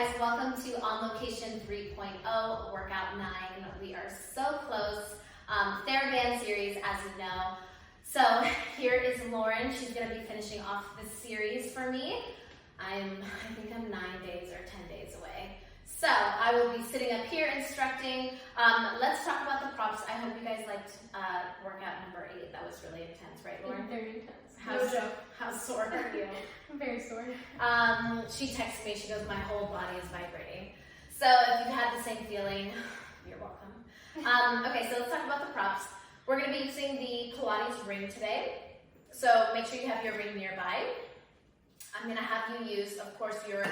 guys, welcome to On Location 3.0 Workout 9. We are so close. TheraBand series, as you know. So here is Lauren. She's going to be finishing off this series for me. I think I'm 9 days or 10 days away. So I will be sitting up here instructing. Let's talk about the props. I hope you guys liked workout number 8. That was really intense, right, Lauren? Very intense. No joke. How sore are you? I'm very sore. She texted me. She goes, "My whole body is vibrating." So if you had the same feeling, you're welcome. Okay, so let's talk about the props. We're going to be using the Pilates ring today. So make sure you have your ring nearby. I'm going to have you use, of course, your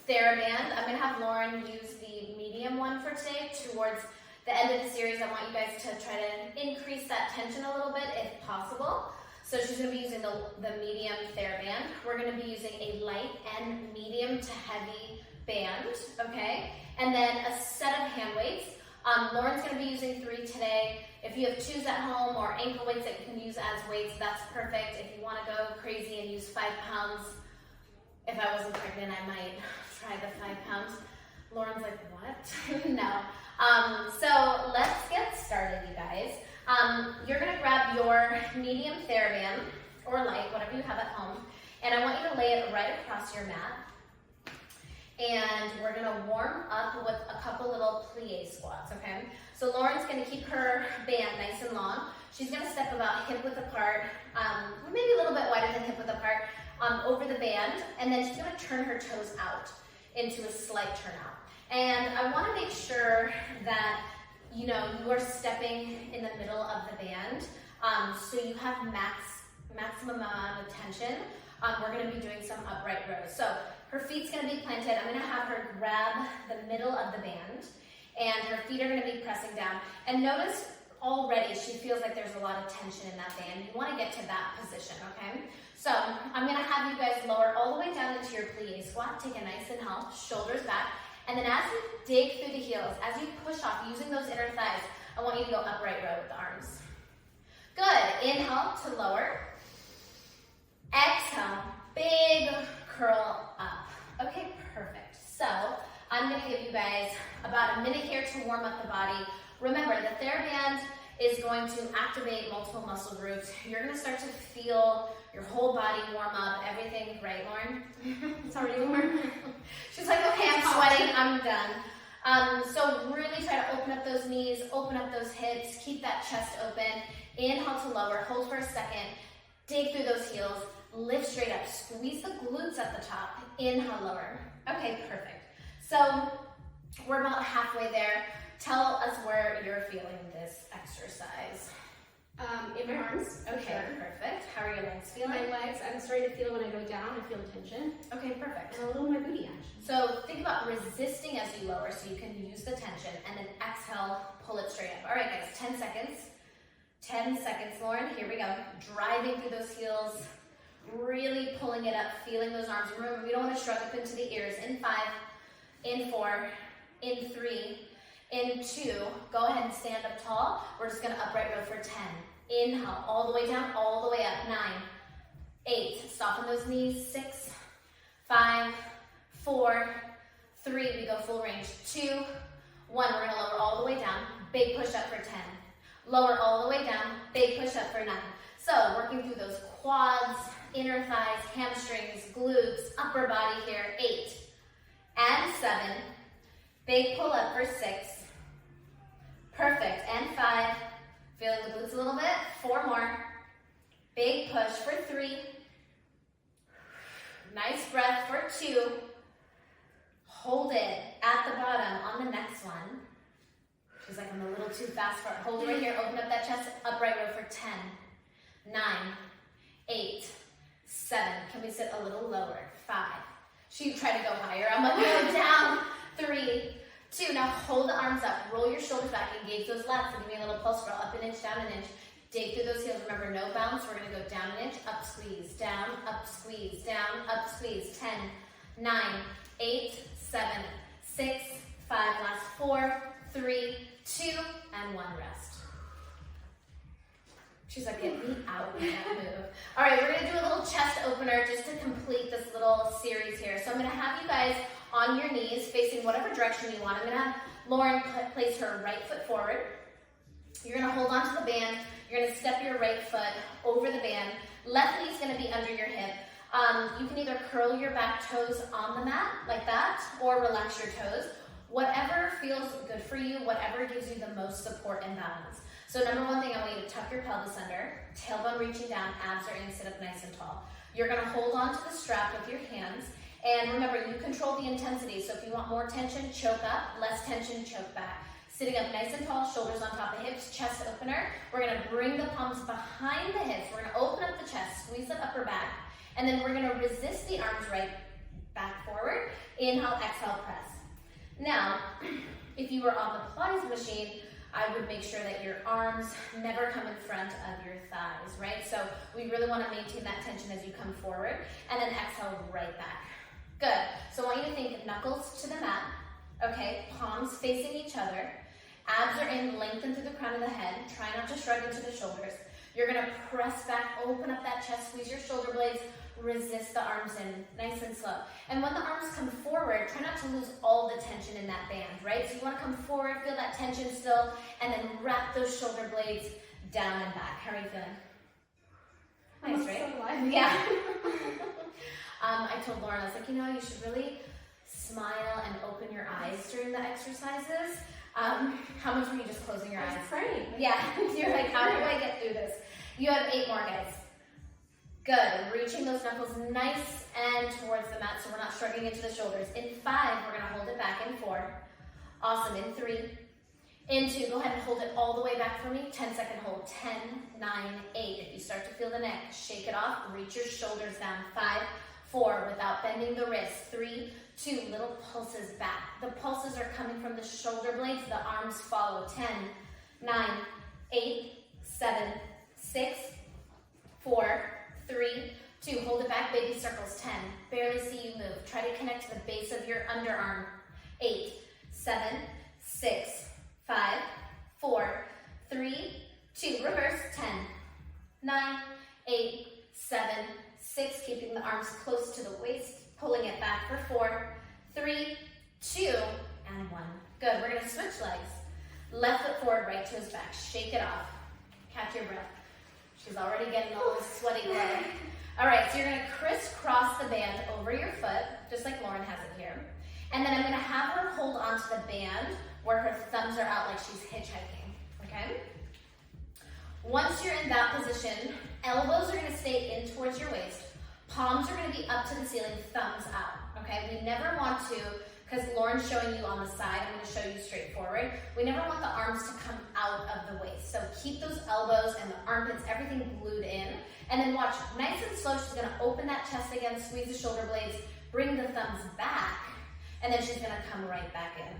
TheraBand. I'm going to have Lauren use the medium one for today. Towards the end of the series, I want you guys to try to increase that tension a little bit if possible. So she's going to be using the medium TheraBand. We're going to be using a light and medium to heavy band, okay? And then a set of hand weights. Lauren's going to be using 3 today. If you have 2s at home or ankle weights that you can use as weights, that's perfect. If you want to go crazy and use 5 pounds, if I wasn't pregnant, I might try the 5 pounds. Lauren's like, what? No. So let's get started, you guys. You're going to grab your medium TheraBand, or light, whatever you have at home, and I want you to lay it right across your mat. And we're going to warm up with a couple little plie squats, okay? So Lauren's going to keep her band nice and long. She's going to step about hip width apart, maybe a little bit wider than hip width apart, over the band, and then she's going to turn her toes out into a slight turnout. And I want to make sure that you are stepping in the middle of the band, so you have maximum amount of tension. We're going to be doing some upright rows. So her feet's going to be planted. I'm going to have her grab the middle of the band, and her feet are going to be pressing down. And notice already she feels like there's a lot of tension in that band. You want to get to that position, okay? So I'm going to have you guys lower all the way down into your plie squat. Take a nice inhale, shoulders back. And then as you dig through the heels, as you push off using those inner thighs, I want you to go upright row with the arms. Good. Inhale to lower. Exhale. Big curl up. Okay, perfect. So I'm going to give you guys about a minute here to warm up the body. Remember, the TheraBand is going to activate multiple muscle groups. You're going to start to feel your whole body warm up, everything, right, Lauren? It's already warm. She's like, okay, I'm sweating, I'm done. So really try to open up those knees, open up those hips, keep that chest open. Inhale to lower, hold for a second, dig through those heels, lift straight up, squeeze the glutes at the top, inhale, lower. Okay, perfect. So we're about halfway there. Tell us where you're feeling this exercise. In my arms. Okay, sure. Perfect. How are your legs feeling? My legs, I'm starting to feel when I go down, I feel tension. Okay, perfect. And a little in my booty, actually. So think about resisting as you lower so you can use the tension, and then exhale, pull it straight up. All right, guys, 10 seconds. 10 seconds, Lauren. Here we go. Driving through those heels, really pulling it up, feeling those arms. Remember, we don't want to shrug up into the ears. In 5, in 4, in 3, in 2, go ahead and stand up tall. We're just going to upright row for 10. Inhale, all the way down, all the way up. 9, 8, soften those knees. 6, 5, 4, 3, we go full range. 2, 1, we're going to lower all the way down. Big push up for 10. Lower all the way down, big push up for 9. So working through those quads, inner thighs, hamstrings, glutes, upper body here. 8 and 7. Big pull up for 6. Perfect. And 5. Feeling the glutes a little bit. 4 more. Big push for 3. Nice breath for 2. Hold it at the bottom on the next one. She's like, I'm a little too fast for it. Hold it right here. Open up that chest. Upright row for 10. 9, 8, 7. Can we sit a little lower? 5. She tried to go higher. I'm like, go down. 3, 2. Now hold the arms up. Roll your shoulders back. Engage those lats. And give me a little pulse roll. Up an inch, down an inch. Dig through those heels. Remember, no bounce. We're going to go down an inch. Up, squeeze. Down, up, squeeze. Down, up, squeeze. 10, 9, 8, 7, 6, 5. Last 4, 3, 2, and 1. Rest. She's like, get me out of that move. All right, we're going to do a little chest opener just to complete this little series here. So I'm going to have you guys on your knees, facing whatever direction you want. I'm gonna have Lauren place her right foot forward. You're gonna hold onto the band. You're gonna step your right foot over the band. Left knee's gonna be under your hip. You can either curl your back toes on the mat like that, or relax your toes. Whatever feels good for you, whatever gives you the most support and balance. So number one thing, I want you to tuck your pelvis under, tailbone reaching down, abs are in, sit up nice and tall. You're gonna hold on to the strap with your hands, and remember, you control the intensity. So if you want more tension, choke up, less tension, choke back. Sitting up nice and tall, shoulders on top of hips, chest opener. We're gonna bring the palms behind the hips. We're gonna open up the chest, squeeze the upper back, and then we're gonna resist the arms right back forward. Inhale, exhale, press. Now, if you were on the Pilates machine, I would make sure that your arms never come in front of your thighs, right? So we really wanna maintain that tension as you come forward, and then exhale right back. Good, so I want you to think knuckles to the mat, okay? Palms facing each other. Abs are in, lengthen through the crown of the head. Try not to shrug into the shoulders. You're gonna press back, open up that chest, squeeze your shoulder blades, resist the arms in, nice and slow. And when the arms come forward, try not to lose all the tension in that band, right? So you wanna come forward, feel that tension still, and then wrap those shoulder blades down and back. How are you feeling? Nice, right? So lively. Yeah. I told Lauren, I was like, you should really smile and open your eyes during the exercises. How much were you just closing your eyes? I was praying. Yeah, you're like, how do I get through this? You have 8 more, guys. Good, reaching those knuckles nice and towards the mat so we're not shrugging into the shoulders. In 5, we're gonna hold it back in 4. Awesome, in 3. In 2, go ahead and hold it all the way back for me. 10-second hold, 10, 9, 8. If you start to feel the neck, shake it off, reach your shoulders down. 5, 4, without bending the wrist. 3, 2, little pulses back. The pulses are coming from the shoulder blades, the arms follow. 10, 9, 8, 7, 6, 4, 3, 2, hold it back, baby circles. 10, barely see you move. Try to connect to the base of your underarm. 8, 7, 6, 5, 4, 3, 2, reverse. 10, 9, 8, 7, 6, keeping the arms close to the waist, pulling it back for 4, 3, 2, and 1. Good, we're gonna switch legs. Left foot forward, right toes back. Shake it off. Catch your breath. She's already getting a little sweaty glow. All right, so you're gonna crisscross the band over your foot, just like Lauren has it here. And then I'm gonna have her hold onto the band where her thumbs are out like she's hitchhiking, okay? Once you're in that position, elbows are gonna stay in towards your waist. Palms are gonna be up to the ceiling, thumbs out, okay? We never want to, because Lauren's showing you on the side, I'm gonna show you straight forward. We never want the arms to come out of the waist. So keep those elbows and the armpits, everything glued in. And then watch, nice and slow, she's gonna open that chest again, squeeze the shoulder blades, bring the thumbs back, and then she's gonna come right back in.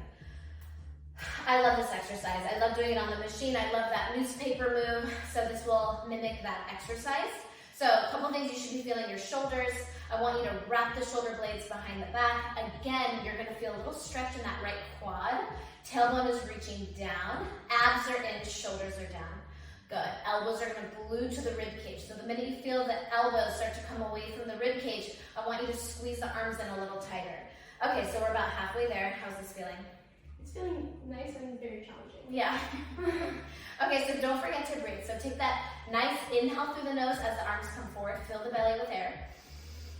I love this exercise. I love doing it on the machine. I love that newspaper move. So this will mimic that exercise. So a couple things you should be feeling your shoulders. I want you to wrap the shoulder blades behind the back. Again, you're gonna feel a little stretch in that right quad. Tailbone is reaching down. Abs are in, shoulders are down. Good. Elbows are gonna glue to the rib cage. So the minute you feel the elbows start to come away from the rib cage, I want you to squeeze the arms in a little tighter. Okay, so we're about halfway there. How's this feeling? It's feeling nice and very challenging. Yeah. Okay, so don't forget to breathe. So take that nice inhale through the nose as the arms come forward. Fill the belly with air.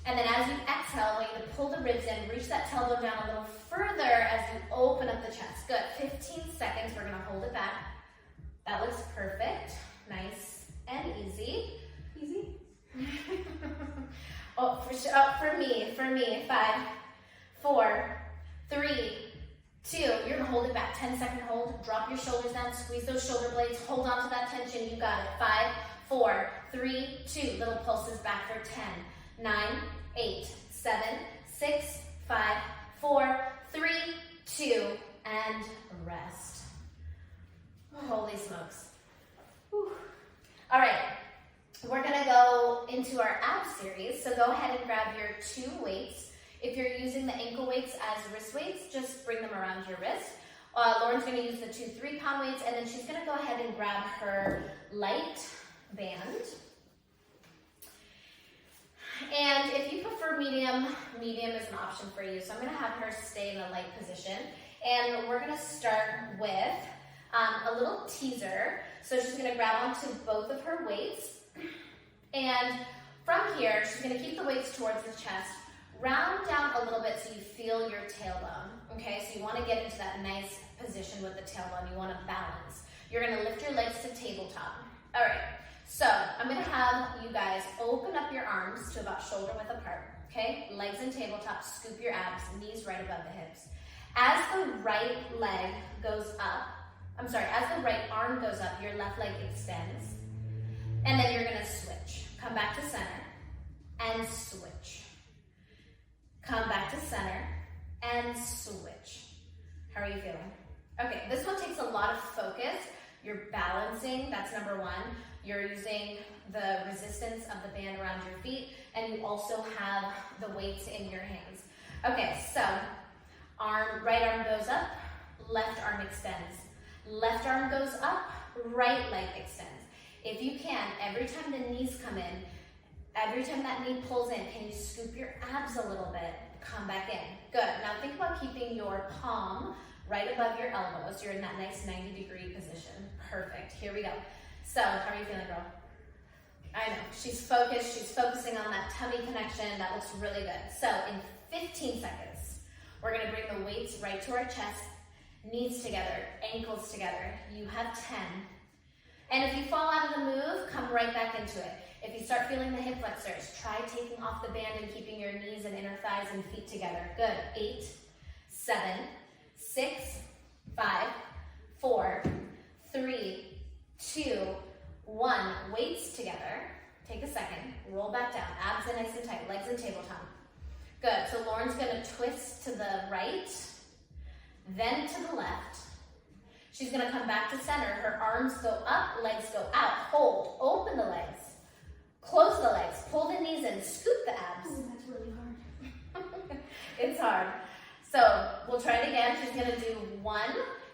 And then as you exhale, I want you to pull the ribs in, reach that tailbone down a little further as you open up the chest. Good. 15 seconds. We're going to hold it back. That looks perfect. Nice and easy. Easy? Oh, for me. 5, 4, 3, 2. You're going to hold it back. 10-second hold. Drop your shoulders down. Squeeze those shoulder blades. Hold on to that tension. You got it. 5, 4, 3, 2. Little pulses back for 10, 9, 8, 7, 6, 5, 4, 3, 2, and rest. Holy smokes. Whew. All right, we're gonna go into our ab series. So go ahead and grab your 2 weights. If you're using the ankle weights as wrist weights, just bring them around your wrist. Lauren's gonna use the 2 3-pound weights, and then she's gonna go ahead and grab her light band. And if you prefer medium, medium is an option for you. So I'm gonna have her stay in a light position. And we're gonna start with a little teaser. So she's gonna grab onto both of her weights. And from here, she's gonna keep the weights towards the chest. Round down a little bit so you feel your tailbone. Okay, so you wanna get into that nice position with the tailbone. You wanna balance. You're gonna lift your legs to tabletop. All right, so I'm gonna have you guys open up your arms to about shoulder width apart. Okay, legs in tabletop, scoop your abs, knees right above the hips. As the right leg goes up, as the right arm goes up, your left leg extends. And then you're gonna switch. Come back to center and switch. Come back to center and switch. How are you feeling? Okay, this one takes a lot of focus. You're balancing, that's number one. You're using the resistance of the band around your feet, and you also have the weights in your hands. Okay, so right arm goes up, left arm extends. Left arm goes up, right leg extends. If you can, every time the knees come in, every time that knee pulls in, can you scoop your abs a little bit? Come back in. Good. Now think about keeping your palm right above your elbows. You're in that nice 90-degree position. Perfect. Here we go. So, how are you feeling, girl? I know. She's focused. She's focusing on that tummy connection. That looks really good. So, in 15 seconds, we're going to bring the weights right to our chest, knees together, ankles together. You have 10. And if you fall out of the move, come right back into it. If you start feeling the hip flexors, try taking off the band and keeping your knees and inner thighs and feet together. Good. 8, 7, 6, 5, 4, 3, 2, 1. Weights together. Take a second. Roll back down. Abs in nice and tight. Legs in tabletop. Good. So Lauren's going to twist to the right, then to the left. She's going to come back to center. Her arms go up, legs go out. Hold. Open the legs. Close the legs. Pull the knees in. Scoop the abs. Ooh, that's really hard. It's hard. So we'll try it again. She's going to do 1,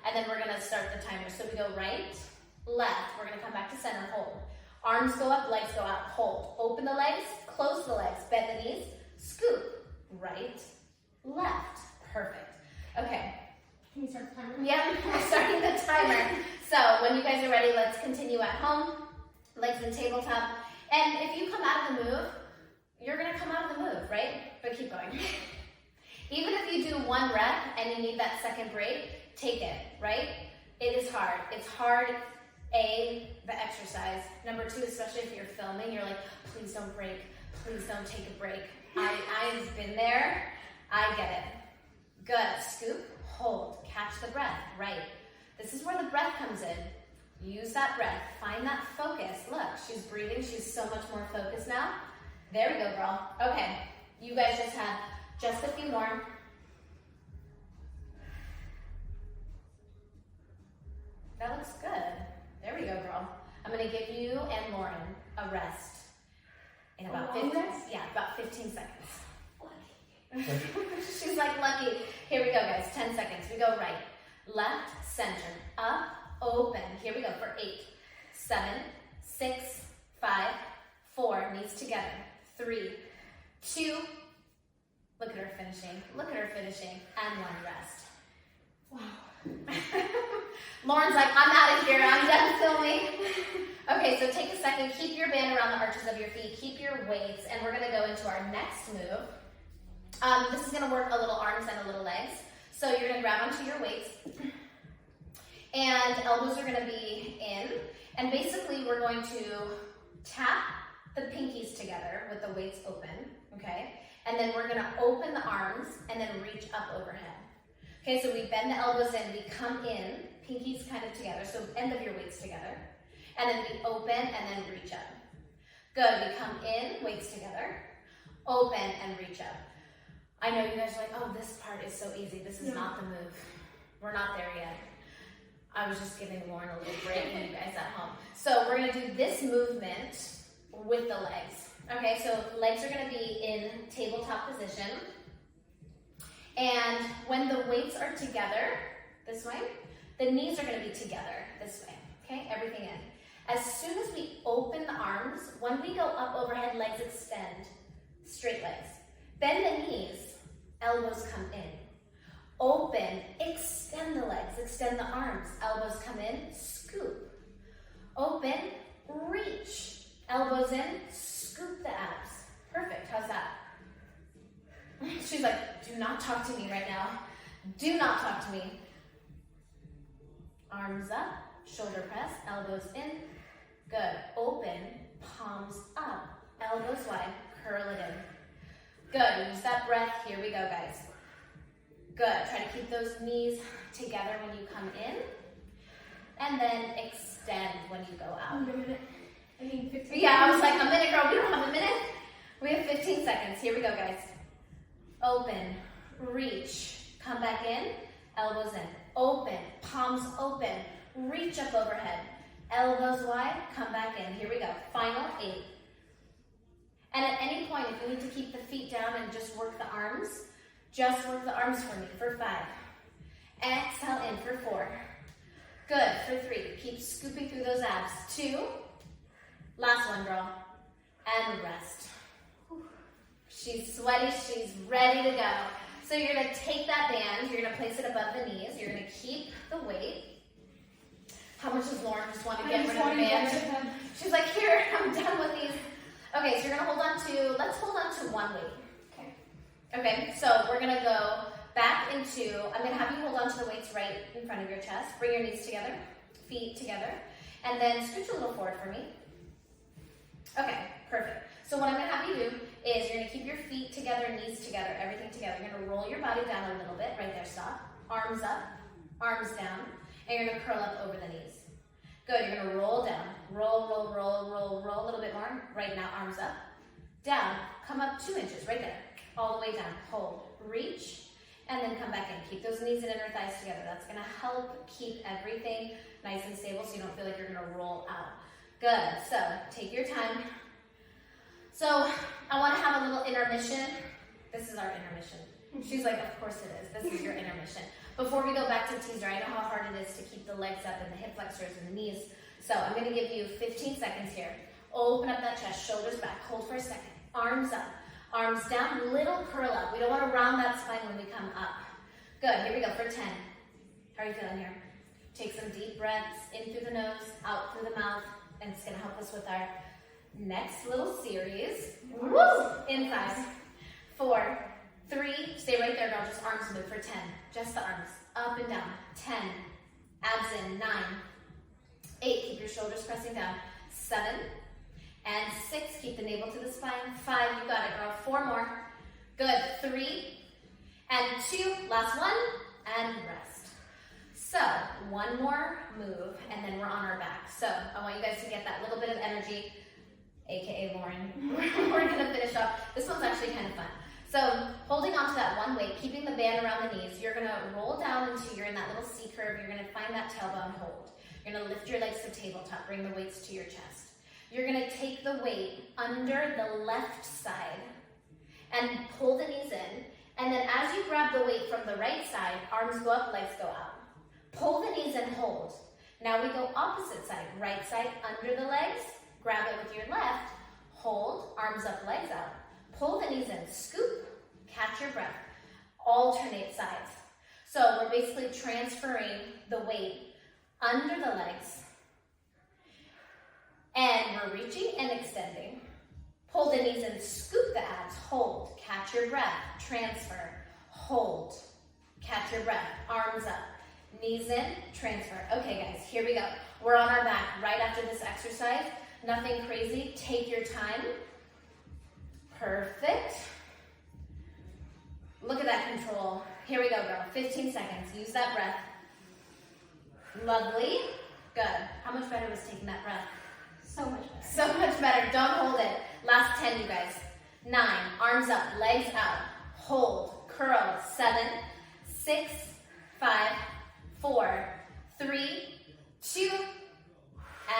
and then we're going to start the timer. So we go right, left. We're going to come back to center. Hold. Arms go up, legs go out. Hold. Open the legs. Close the legs. Bend the knees. Scoop. Right, left. Perfect. Okay. Can we start the timer? Yep, we're starting the timer. So when you guys are ready, let's continue at home. Legs in tabletop. And if you come out of the move, you're going to come out of the move, right? But keep going. Even if you do 1 rep and you need that second break, take it, right? It is hard. It's hard, A, the exercise. Number 2, especially if you're filming, you're like, please don't break. Please don't take a break. I've been there. I get it. Good. Scoop, hold, catch the breath. Right. This is where the breath comes in. Use that breath. Find that focus. Look, she's breathing. She's so much more focused now. There we go, girl. Okay. You guys just have just a few more. That looks good. There we go, girl. I'm going to give you and Lauren a rest. In about 15 seconds. She's like, lucky. Here we go, guys. 10 seconds. We go right, left, center, up, open. Here we go for 8, 7, 6, 5, 4. Knees together. 3, 2. Look at her finishing. Look at her finishing. And 1 rest. Wow. Lauren's like, I'm out of here. I'm done filming. Okay, so take a second. Keep your band around the arches of your feet. Keep your weights. And we're going to go into our next move. This is going to work a little arms and a little legs. So you're going to grab onto your weights. And elbows are going to be in. And basically, we're going to tap the pinkies together with the weights open. Okay? And then we're going to open the arms and then reach up overhead. Okay, so we bend the elbows in, we come in, pinkies kind of together, so end of your weights together. And then we open and then reach up. Good, we come in, weights together, open and reach up. I know you guys are like, oh, this part is so easy. This is not the move. We're not there yet. I was just giving Lauren a little break and you guys at home. So we're gonna do this movement with the legs. Okay, so legs are gonna be in tabletop position. And when the weights are together, this way, the knees are going to be together, this way, okay? Everything in. As soon as we open the arms, when we go up overhead, legs extend. straight legs. Bend the knees, elbows come in. Open, extend the legs, extend the arms, elbows come in, scoop. Open, reach, elbows in, scoop the abs. Perfect, how's that? She's like, do not talk to me right now. Do not talk to me. Arms up, shoulder press, elbows in. Good, open, palms up, elbows wide, curl it in. Good, use that breath, here we go guys. Good, try to keep those knees together when you come in. And then extend when you go out. I need 15 Yeah, I was like, a minute, girl, we don't have a minute. We have 15 seconds, here we go guys. Open, reach, come back in, elbows in. Open, palms open, reach up overhead. Elbows wide, come back in. Here we go, final 8. And at any point, if you need to keep the feet down and just work the arms, just work the arms for me for 5. Exhale in for 4. Good, for 3. Keep scooping through those abs. 2. Last one, girl. And rest. She's sweaty, she's ready to go. So you're gonna take that band, you're gonna place it above the knees, you're gonna keep the weight. How much does Lauren just want to get rid of the band? She's like, here, I'm done with these. Okay, so you're gonna let's hold on to one weight. Okay. Okay, so we're gonna go back into, I'm gonna have you hold on to the weights right in front of your chest. Bring your knees together, feet together, and then scooch a little forward for me. Okay, perfect. So what I'm gonna have you do is you're gonna keep your feet together, knees together, everything together. You're gonna roll your body down a little bit, right there, stop. Arms up, arms down, and you're gonna curl up over the knees. Good, you're gonna roll down. Roll, roll, roll, roll, roll a little bit more. Right now, arms up, down, come up 2 inches, right there. All the way down, hold, reach, and then come back in. Keep those knees and inner thighs together. That's gonna help keep everything nice and stable so you don't feel like you're gonna roll out. Good, so take your time. So I wanna have a little intermission. This is our intermission. She's like, of course it is. This is your intermission. Before we go back to teaser, I know how hard it is to keep the legs up and the hip flexors and the knees. So I'm gonna give you 15 seconds here. Open up that chest, shoulders back, hold for a second. Arms up, arms down, little curl up. We don't wanna round that spine when we come up. Good, here we go for 10. How are you feeling here? Take some deep breaths, in through the nose, out through the mouth, and it's gonna help us with our next little series. Woo! In 5, 4, 3, stay right there, girl, just arms move for 10. Just the arms, up and down. 10, abs in, 9, 8, keep your shoulders pressing down. 7, and 6, keep the navel to the spine. 5, you got it, girl. 4 more. Good, 3, and 2, last one, and rest. So, one more move, and then we're on our back. So, I want you guys to get that little bit of energy, AKA Lauren. We're gonna finish up. This one's actually kind of fun. So, holding on to that one weight, keeping the band around the knees, you're gonna roll down until you're in that little C curve. You're gonna find that tailbone hold. You're gonna lift your legs to tabletop, bring the weights to your chest. You're gonna take the weight under the left side and pull the knees in. And then as you grab the weight from the right side, arms go up, legs go out. Pull the knees and hold. Now we go opposite side, right side under the legs, grab it with your left, hold, arms up, legs out. Pull the knees in, scoop, catch your breath, alternate sides. So we're basically transferring the weight under the legs, and we're reaching and extending. Pull the knees in, scoop the abs, hold, catch your breath, transfer, hold, catch your breath, arms up, knees in, transfer. Okay guys, here we go. We're on our back right after this exercise. Nothing crazy, take your time. Perfect. Look at that control. Here we go, girl. 15 seconds. Use that breath. Lovely. Good. How much better was taking that breath? So much better. So much better. Don't hold it. Last 10, you guys. 9. Arms up. Legs out. Hold. Curl. 7, 6, 5, 4, 3, 2,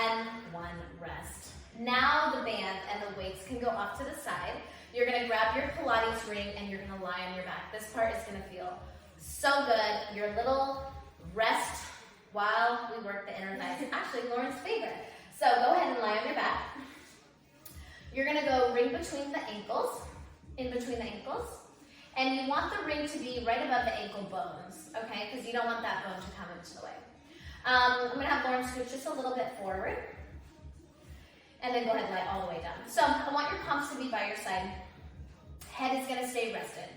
and 1. Rest. Now the band and the weights can go off to the side. You're gonna grab your Pilates ring and you're gonna lie on your back. This part is gonna feel so good. Your little rest while we work the inner thighs. Actually, Lauren's favorite. So go ahead and lie on your back. You're gonna go ring between the ankles. in between the ankles. And you want the ring to be right above the ankle bones, okay? Because you don't want that bone to come into the way. I'm gonna have Lauren scoot just a little bit forward. And then go ahead and lie all the way down. So I want your palms to be by your side. Head is gonna stay rested.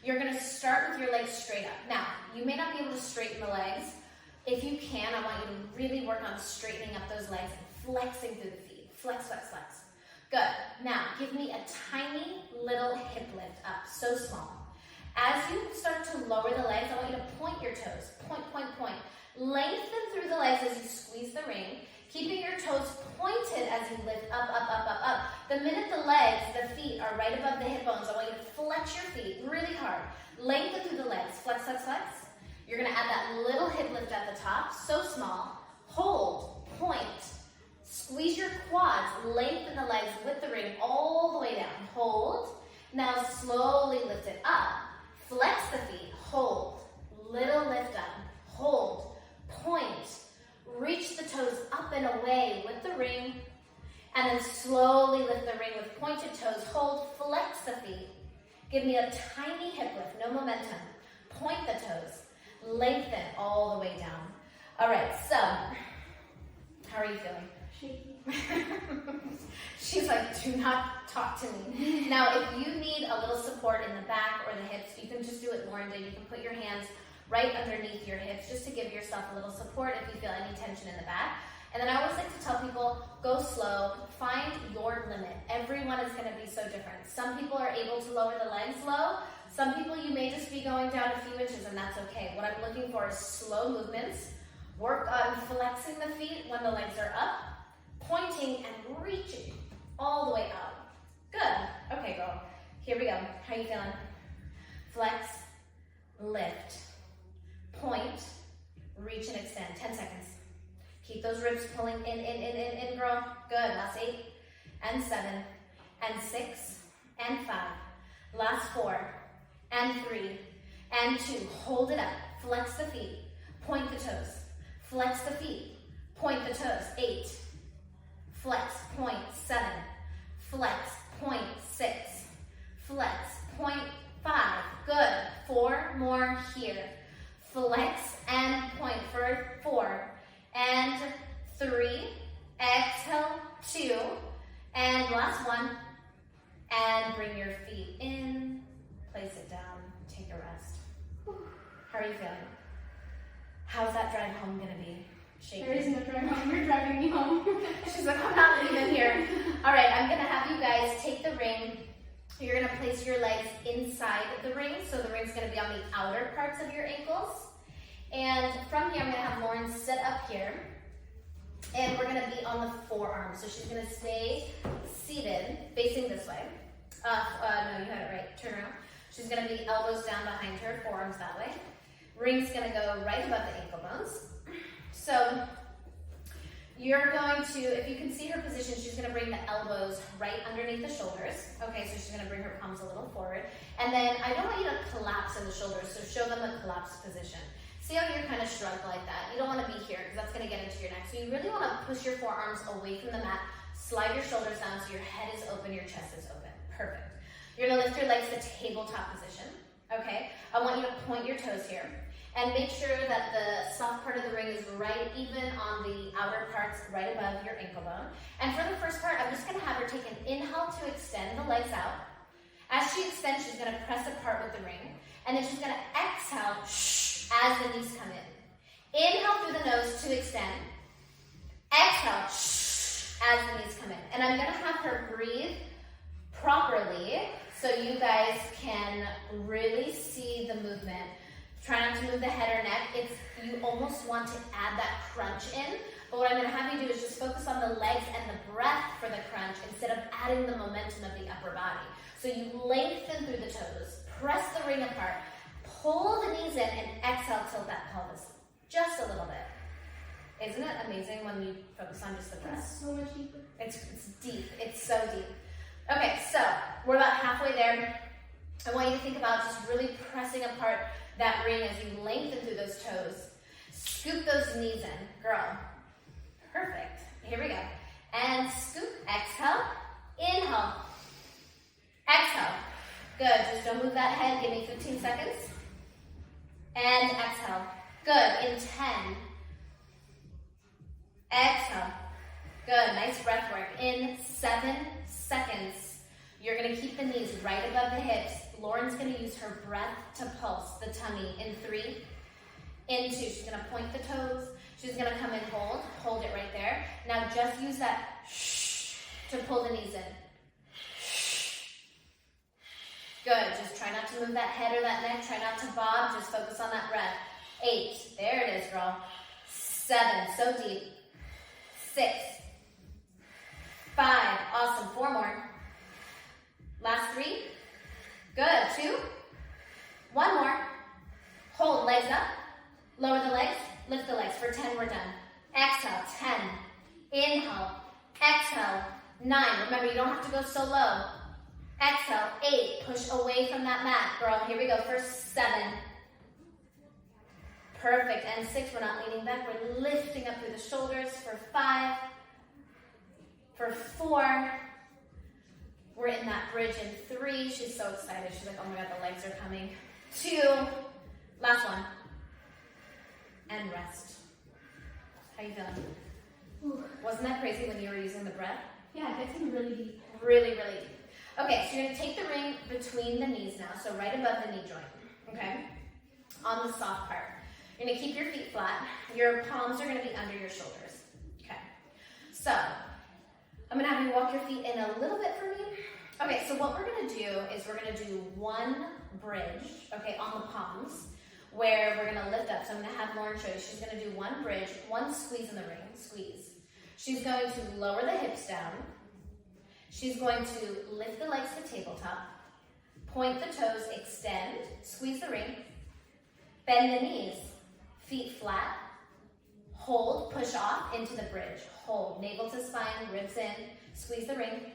You're gonna start with your legs straight up. Now, you may not be able to straighten the legs. If you can, I want you to really work on straightening up those legs and flexing through the feet. Flex, flex, flex. Good. Now, give me a tiny little hip lift up, so small. As you start to lower the legs, I want you to point your toes. Point, point, point. Lengthen through the legs as you squeeze the ring, keeping your toes pointed as you lift up, up, up, up, up. The minute the legs, the feet are right above the hip bones, I want you to flex your feet really hard. Lengthen through the legs. Flex, flex, flex. You're going to add that little hip lift at the top, so small. Hold, point. Squeeze your quads, lengthen the legs with the ring all the way down. Hold. Now slowly lift it up. Flex the feet. Hold. Little lift up. Hold. Point. Reach the toes up and away with the ring. And then slowly lift the ring with pointed toes. Hold. Flex the feet. Give me a tiny hip lift. No momentum. Point the toes. Lengthen all the way down. All right, so how are you feeling? Shaky. She's like, do not talk to me. Now, if you need a little support in the back or the hips, you can just do what Lauren did. You can put your hands right underneath your hips just to give yourself a little support if you feel any tension in the back. And then I always like to tell people, go slow, find your limit. Everyone is gonna be so different. Some people are able to lower the legs low. Some people, you may just be going down a few inches and that's okay. What I'm looking for is slow movements. Work on flexing the feet when the legs are up, pointing and reaching all the way out. Good. Okay, girl. Here we go. How are you feeling? Flex, lift, point, reach and extend. 10 seconds. Keep those ribs pulling in, girl. Good. Last 8 and 7 and 6 and 5. Last 4 and 3 and 2. Hold it up. Flex the feet. Point the toes. Flex the feet. Point the toes. 8. Flex. Point. 7. Flex. Point. 6. Flex. Point. 5. Good. 4 more here. Flex and point for 4 and 3. Exhale. 2 and last 1. And bring your feet in. Place it down. Take a rest. How are you feeling? How's that drive home gonna be? Shaky. There is no drive home. You're driving me home. She's like, I'm not leaving here. All right, I'm gonna have you guys take the ring. You're gonna place your legs inside the ring, so the ring's gonna be on the outer parts of your ankles. And from here, I'm gonna have Lauren sit up here, and we're gonna be on the forearms. So she's gonna stay seated, facing this way. No, you had it right. Turn around. She's gonna be elbows down behind her, forearms that way. Ring's gonna go right above the ankle bones. So you're going to, if you can see her position, she's gonna bring the elbows right underneath the shoulders. Okay, so she's gonna bring her palms a little forward. And then I don't want you to collapse in the shoulders, so show them the collapsed position. See how you're kind of shrugged like that? You don't wanna be here, because that's gonna get into your neck. So you really wanna push your forearms away from the mat, slide your shoulders down so your head is open, your chest is open. Perfect. You're gonna lift your legs to tabletop position. Okay, I want you to point your toes here. And make sure that the soft part of the ring is right even on the outer parts, right above your ankle bone. And for the first part, I'm just gonna have her take an inhale to extend the legs out. As she extends, she's gonna press apart with the ring. And then she's gonna exhale as the knees come in. Inhale through the nose to extend. Exhale as the knees come in. And I'm gonna have her breathe properly so you guys can really see the movement. Try not to move the head or neck. You almost want to add that crunch in, but what I'm gonna have you do is just focus on the legs and the breath for the crunch instead of adding the momentum of the upper body. So you lengthen through the toes, press the ring apart, pull the knees in, and exhale, tilt that pelvis just a little bit. Isn't it amazing when you focus on just the breath? It's so much deeper. It's deep, it's so deep. Okay, so we're about halfway there. I want you to think about just really pressing apart that ring as you lengthen through those toes. Scoop those knees in. Girl. Perfect. Here we go. And scoop. Exhale. Inhale. Exhale. Good, just don't move that head. Give me 15 seconds. And exhale. Good, in 10. Exhale. Good, nice breath work. In 7 seconds, you're gonna keep the knees right above the hips. Lauren's gonna use her breath to pulse the tummy in 3, in 2. She's gonna point the toes. She's gonna come and hold it right there. Now just use that shh to pull the knees in. Good, just try not to move that head or that neck. Try not to bob, just focus on that breath. 8, there it is, girl. 7, so deep. 6, 5, awesome, 4 more. Last 3, good, 2, 1 more. Hold, legs up, lower the legs, lift the legs. For 10, we're done. Exhale, 10, inhale, exhale, 9. Remember, you don't have to go so low. Exhale, 8, push away from that mat. Girl, here we go, for 7. Perfect, and 6, we're not leaning back, we're lifting up through the shoulders. For 5, for 4, we're in that bridge in 3. She's so excited, she's like, oh my God, the legs are coming. 2, last one, and rest. How you feeling? Ooh. Wasn't that crazy when you were using the breath? Yeah, it gets me really deep. Really, really deep. Okay, so you're gonna take the ring between the knees now, so right above the knee joint, okay? On the soft part. You're gonna keep your feet flat. Your palms are gonna be under your shoulders, okay? So, I'm gonna have you walk your feet in a little bit for me. Okay, so what we're gonna do is we're gonna do one bridge, okay, on the palms, where we're gonna lift up. So I'm gonna have Lauren show you. She's gonna do one bridge, one squeeze in the ring, squeeze. She's going to lower the hips down. She's going to lift the legs to tabletop, point the toes, extend, squeeze the ring, bend the knees, feet flat, hold, push off into the bridge, hold, navel to spine, ribs in, squeeze the ring.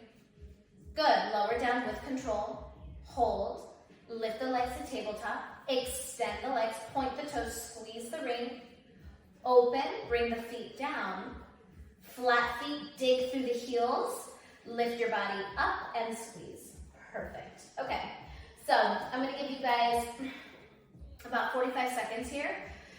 Good, lower down with control, hold, lift the legs to tabletop, extend the legs, point the toes, squeeze the ring, open, bring the feet down, flat feet, dig through the heels, lift your body up and squeeze. Perfect. Okay, so I'm gonna give you guys about 45 seconds here.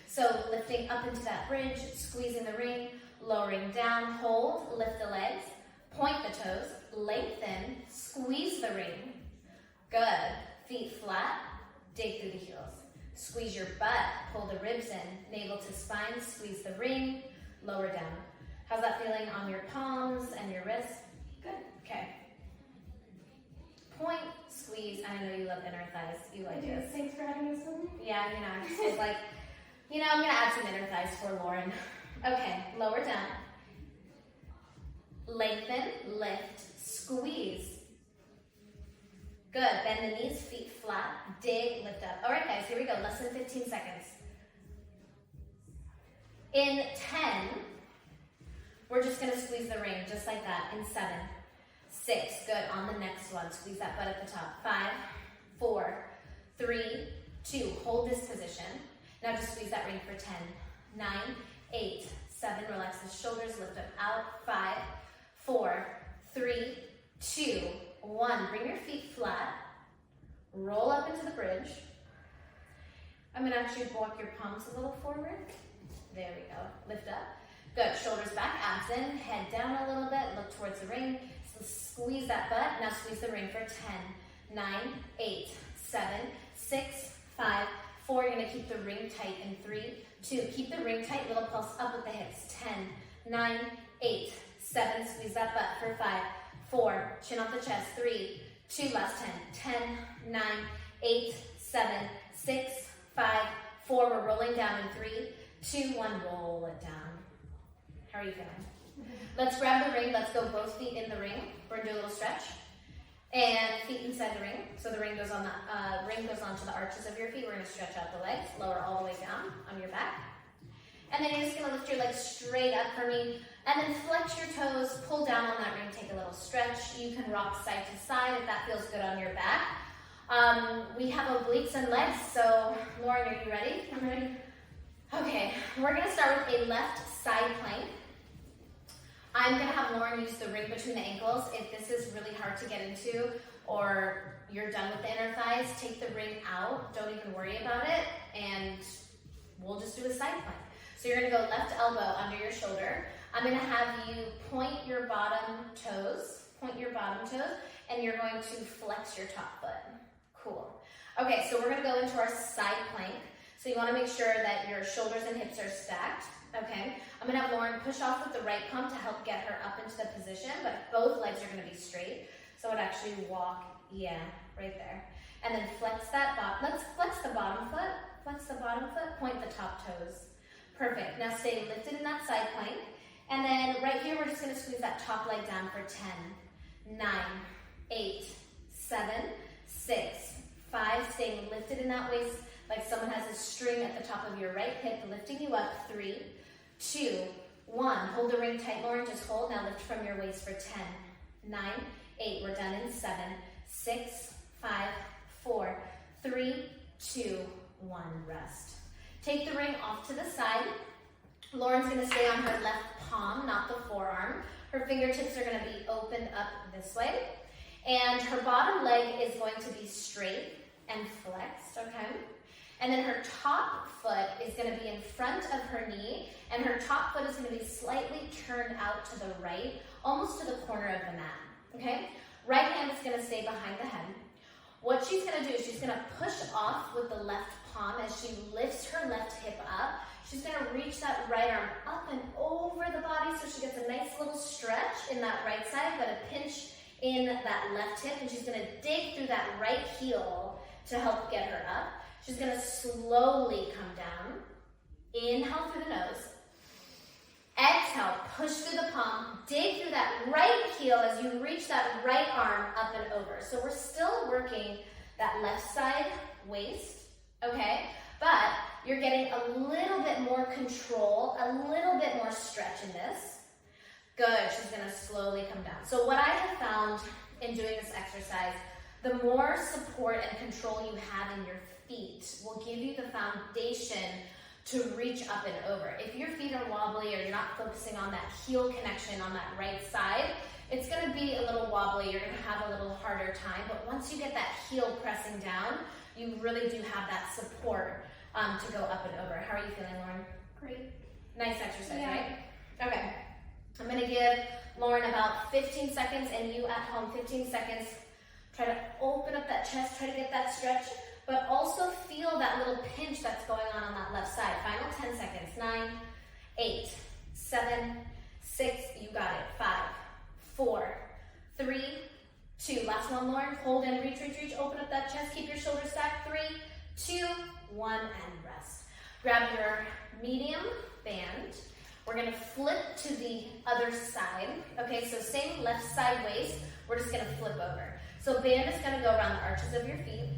So lifting up into that bridge, squeezing the ring, lowering down, hold, lift the legs, point the toes, lengthen, squeeze the ring. Good. Feet flat, dig through the heels. Squeeze your butt, pull the ribs in, navel to spine, squeeze the ring, lower down. How's that feeling on your palms and your wrists? Good. Okay. Point, squeeze. I know you love inner thighs. You like this. Thanks for having us on. Yeah, I just was like, I'm gonna add some inner thighs for Lauren. Okay, lower down. Lengthen, lift, squeeze. Good, bend the knees, feet flat, dig, lift up. All right, guys, here we go, less than 15 seconds. In 10, we're just gonna squeeze the ring, just like that, in 7, 6, good, on the next one, squeeze that butt at the top. 5, 4, 3, 2, hold this position. Now just squeeze that ring for 10, 9, 8, 7, relax the shoulders, lift up, out, 5, 4, 3, 2, 1. Bring your feet flat, roll up into the bridge. I'm gonna actually walk your palms a little forward. There we go, lift up. Good, shoulders back, abs in, head down a little bit, look towards the ring. So squeeze that butt, now squeeze the ring for 10, 9, 8, 7, 6, 5, 4. You're gonna keep the ring tight in 3, 2. Keep the ring tight, little pulse up with the hips. 10, 9, 8, 7. Squeeze that butt for 5, 4. Chin off the chest. 3, 2. Last 10, 10, 9, 8, 7, 6, 5, 4. We're rolling down in 3, 2, 1. Roll it down. How are you feeling? Let's grab the ring. Let's go both feet in the ring. We're gonna do a little stretch. And feet inside the ring. So the ring goes on the ring goes onto the arches of your feet. We're gonna stretch out the legs, lower all the way down on your back. And then you're just gonna lift your legs straight up for me. And then flex your toes, pull down on that ring, take a little stretch. You can rock side to side if that feels good on your back. We have obliques and legs, so Lauren, are you ready? I'm ready. Okay, we're gonna start with a left side plank. I'm gonna have Lauren use the ring between the ankles. If this is really hard to get into or you're done with the inner thighs, take the ring out, don't even worry about it, and we'll just do a side plank. So you're gonna go left elbow under your shoulder. I'm gonna have you point your bottom toes, and you're going to flex your top foot. Cool. Okay, so we're gonna go into our side plank. So you wanna make sure that your shoulders and hips are stacked, okay? I'm gonna have Lauren push off with the right palm to help get her up into the position, but both legs are gonna be straight. So I'd actually walk, yeah, right there. And then flex that bottom, let's flex the bottom foot, point the top toes. Perfect, now stay lifted in that side plank. And then right here, we're just gonna squeeze that top leg down for 10, 9, 8, 7, 6, 5, staying lifted in that waist like someone has a string at the top of your right hip, lifting you up, 3, 2, 1. Hold the ring tight, Lauren, just hold. Now lift from your waist for 10, 9, 8, we're done in 7, 6, 5, 4, 3, 2, 1, rest. Take the ring off to the side. Lauren's gonna stay on her left palm, not the forearm. Her fingertips are gonna be opened up this way. And her bottom leg is going to be straight and flexed, okay? And then her top foot is gonna be in front of her knee, and her top foot is gonna be slightly turned out to the right, almost to the corner of the mat, okay? Right hand is gonna stay behind the head. What she's gonna do is she's gonna push off with the left palm as she lifts her left hip up. She's gonna reach that right arm up and over the body so she gets a nice little stretch in that right side, but a pinch in that left hip, and she's gonna dig through that right heel to help get her up. She's gonna slowly come down. Inhale through the nose. Exhale, push through the palm, dig through that right heel as you reach that right arm up and over. So we're still working that left side waist, okay? But you're getting a little bit more control, a little bit more stretch in this. Good, she's gonna slowly come down. So what I have found in doing this exercise, the more support and control you have in your feet will give you the foundation to reach up and over. If your feet are wobbly or you're not focusing on that heel connection on that right side, it's gonna be a little wobbly, you're gonna have a little harder time, but once you get that heel pressing down, you really do have that support to go up and over. How are you feeling, Lauren? Great. Nice exercise, Yeah. right? Okay. I'm gonna give Lauren about 15 seconds and you at home 15 seconds. Try to open up that chest, try to get that stretch, but also feel that little pinch that's going on that left side. Final 10 seconds. 9, 8, 7, 6, you got it. 5, 4, 3, 2. Last one, Lauren. Hold and reach, reach, reach. Open up that chest. Keep your shoulders stacked. 3, 2, 1, and rest. Grab your medium band. We're gonna flip to the other side. Okay, so same left side waist. We're just gonna flip over. So band is gonna go around the arches of your feet.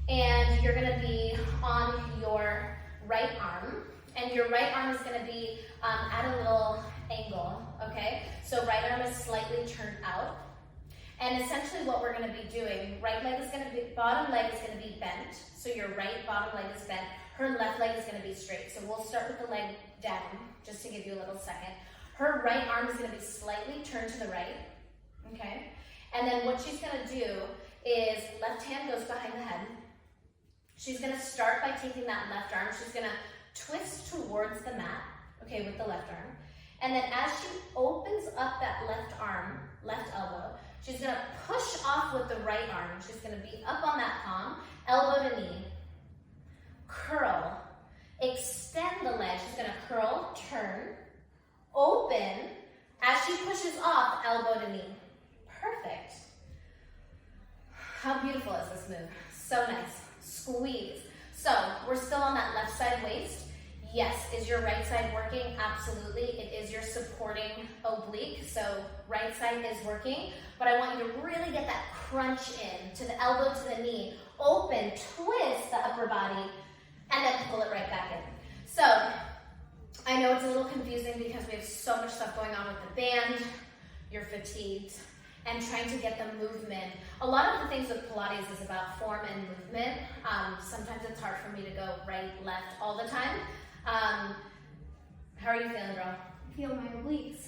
And you're gonna be on your right arm. And your right arm is gonna be at a little angle, okay? So right arm is slightly turned out. And essentially what we're gonna be doing, bottom leg is gonna be bent. So your right bottom leg is bent. Her left leg is gonna be straight. So we'll start with the leg down, just to give you a little second. Her right arm is gonna be slightly turned to the right, okay? And then what she's gonna do is left hand goes behind the head. She's gonna start by taking that left arm. She's gonna twist towards the mat, okay, with the left arm. And then as she opens up that left arm, left elbow, she's gonna push off with the right arm. She's gonna be up on that palm, elbow to knee. Curl, extend the leg. She's gonna curl, turn, open. As she pushes off, elbow to knee. Perfect. How beautiful is this move? So nice. Squeeze. So we're still on that left side waist. Yes, is your right side working? Absolutely. It is your supporting oblique, so right side is working. But I want you to really get that crunch in to the elbow to the knee. Open, twist the upper body, and then pull it right back in. So I know it's a little confusing because we have so much stuff going on with the band, you're fatigued, and trying to get the movement. A lot of the things with Pilates is about form and movement. Sometimes it's hard for me to go right, left all the time. How are you feeling, girl? Feel my obliques.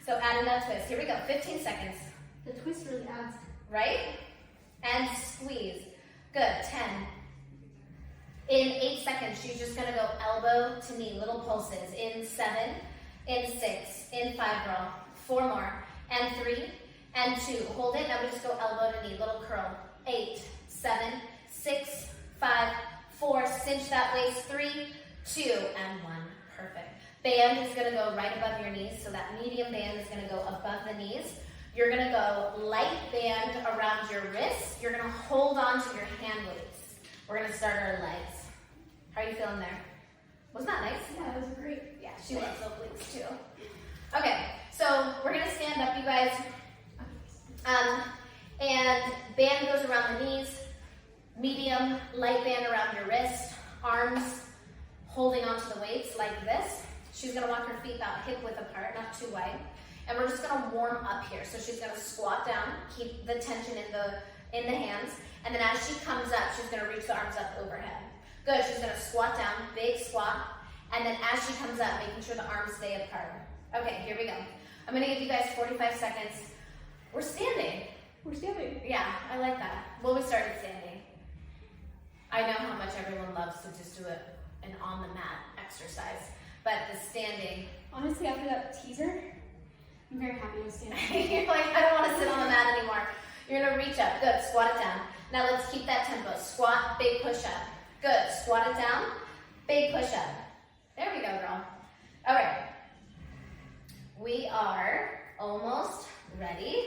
So add in that twist. Here we go, 15 seconds. The twist really adds. right? And squeeze. Good, 10. In 8 seconds, she's just gonna go elbow to knee, little pulses. In 7, in 6, in 5, girl. 4 more, and 3, and 2. Hold it, now we just go elbow to knee, little curl. 8, 7, 6, 5, 4, cinch that waist. 3, 2, and 1. Perfect. Band is gonna go right above your knees, so that medium band is gonna go above the knees. You're gonna go light band around your wrists. You're gonna hold on to your hand weights. We're gonna start our legs. How are you feeling there? Wasn't that nice? Yeah, that was great. Yeah, she loves obliques too. Okay, so we're gonna stand up, you guys. And band goes around the knees. Medium, light band around your wrist. Arms holding onto the weights like this. She's gonna walk her feet about hip width apart, not too wide. And we're just gonna warm up here. So she's gonna squat down, keep the tension in the hands. And then as she comes up, she's gonna reach the arms up overhead. Good, she's gonna squat down, big squat. And then as she comes up, making sure the arms stay apart. Okay, here we go. I'm gonna give you guys 45 seconds. We're standing. We're standing. Yeah, I like that. Well, we started standing. I know how much everyone loves to just do an on the mat exercise, but the standing, Honestly, after that teaser, I'm very happy with standing. you're like, I don't want to sit on the mat anymore. You're gonna reach up, good, squat it down. Now let's keep that tempo. Squat, big push up. Good, squat it down, big push up. There we go, girl. All right, we are almost ready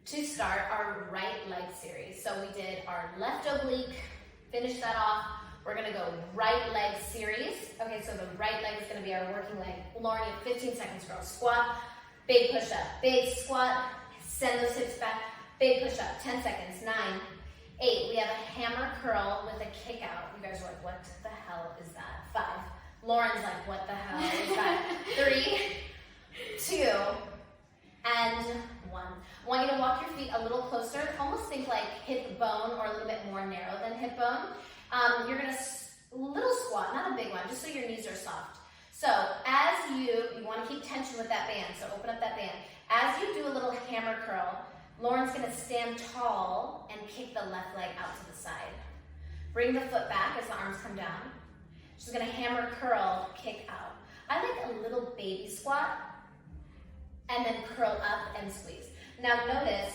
to start our right leg series. So we did our left oblique, finish that off. We're gonna go right leg series. Okay, so the right leg is gonna be our working leg. Lauren, you have 15 seconds, girl. Squat, big push up, big squat, send those hips back, big push up, 10 seconds, 9, 8. We have a hammer curl with a kick out. You guys are like, what the hell is that? 5. Lauren's like, what the hell is that? 3, 2, and 1. I want you to walk your feet a little closer. Almost think like hip bone or a little bit more narrow than hip bone. You're gonna little squat, not a big one, just so your knees are soft. So as you want to keep tension with that band, so open up that band. As you do a little hammer curl, Lauren's gonna stand tall and kick the left leg out to the side. Bring the foot back as the arms come down. She's gonna hammer curl, kick out. I like a little baby squat and then curl up and squeeze. Now notice,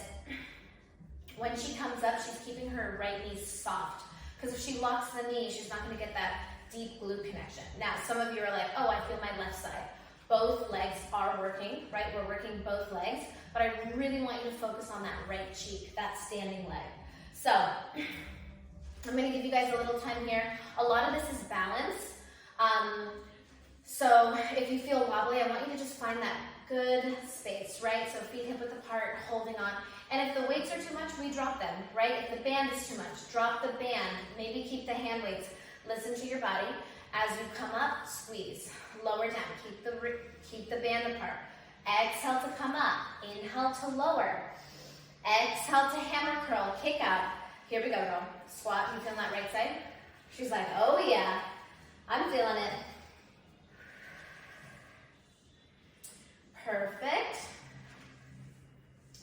when she comes up, she's keeping her right knee soft. Because if she locks the knee, she's not gonna get that deep glute connection. Now, some of you are like, oh, I feel my left side. Both legs are working, right? We're working both legs, but I really want you to focus on that right cheek, that standing leg. So, I'm gonna give you guys a little time here. A lot of this is balance. So if you feel wobbly, I want you to just find that good space, right? So feet hip width apart, holding on. And if the weights are too much, we drop them, right? If the band is too much, drop the band. Maybe keep the hand weights. Listen to your body. As you come up, squeeze. Lower down. Keep the band apart. Exhale to come up. Inhale to lower. Exhale to hammer curl. Kick out. Here we go, girl. Squat. You feeling that right side? She's like, oh yeah, I'm feeling it. Perfect.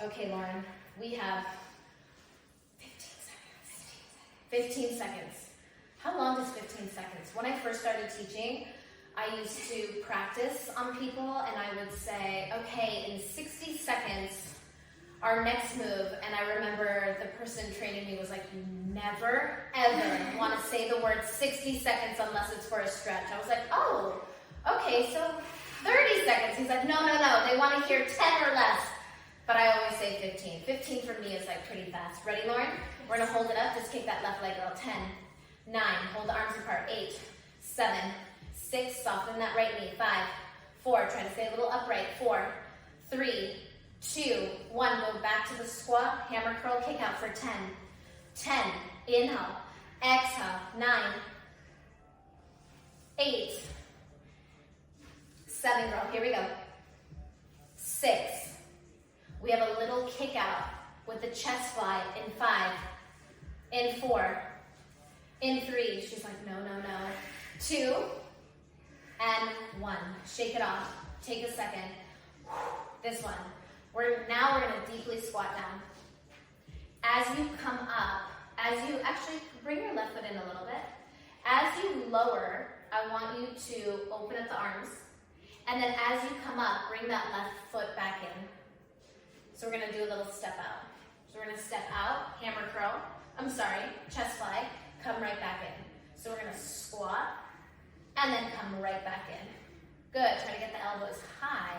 Okay, Lauren, we have 15 seconds. How long is 15 seconds? When I first started teaching, I used to practice on people and I would say, okay, in 60 seconds, our next move, and I remember the person training me was like, you never, ever want to say the word 60 seconds unless it's for a stretch. I was like, oh, okay, so 30 seconds. He's like, no, they want to hear 10 or less. But I always say 15. 15 for me is like pretty fast. Ready, Lauren? We're going to hold it up. Just kick that left leg, girl. 10, 9, hold the arms apart. 8, 7, 6, soften that right knee. 5, 4, try to stay a little upright. 4, 3, 2, 1. Go back to the squat. Hammer curl kick out for 10. 10, inhale. Exhale. 9, 8, 7, girl. Here we go. 6. We have a little kick out with the chest fly in 5, in 4, in 3. She's like, no. 2, and 1. Shake it off. Take a second. This one. Now we're gonna deeply squat down. As you come up, actually bring your left foot in a little bit. As you lower, I want you to open up the arms. And then as you come up, bring that left foot back in. So we're gonna do a little step out. So we're gonna step out, hammer curl, chest fly, come right back in. So we're gonna squat, and then come right back in. Good, try to get the elbows high,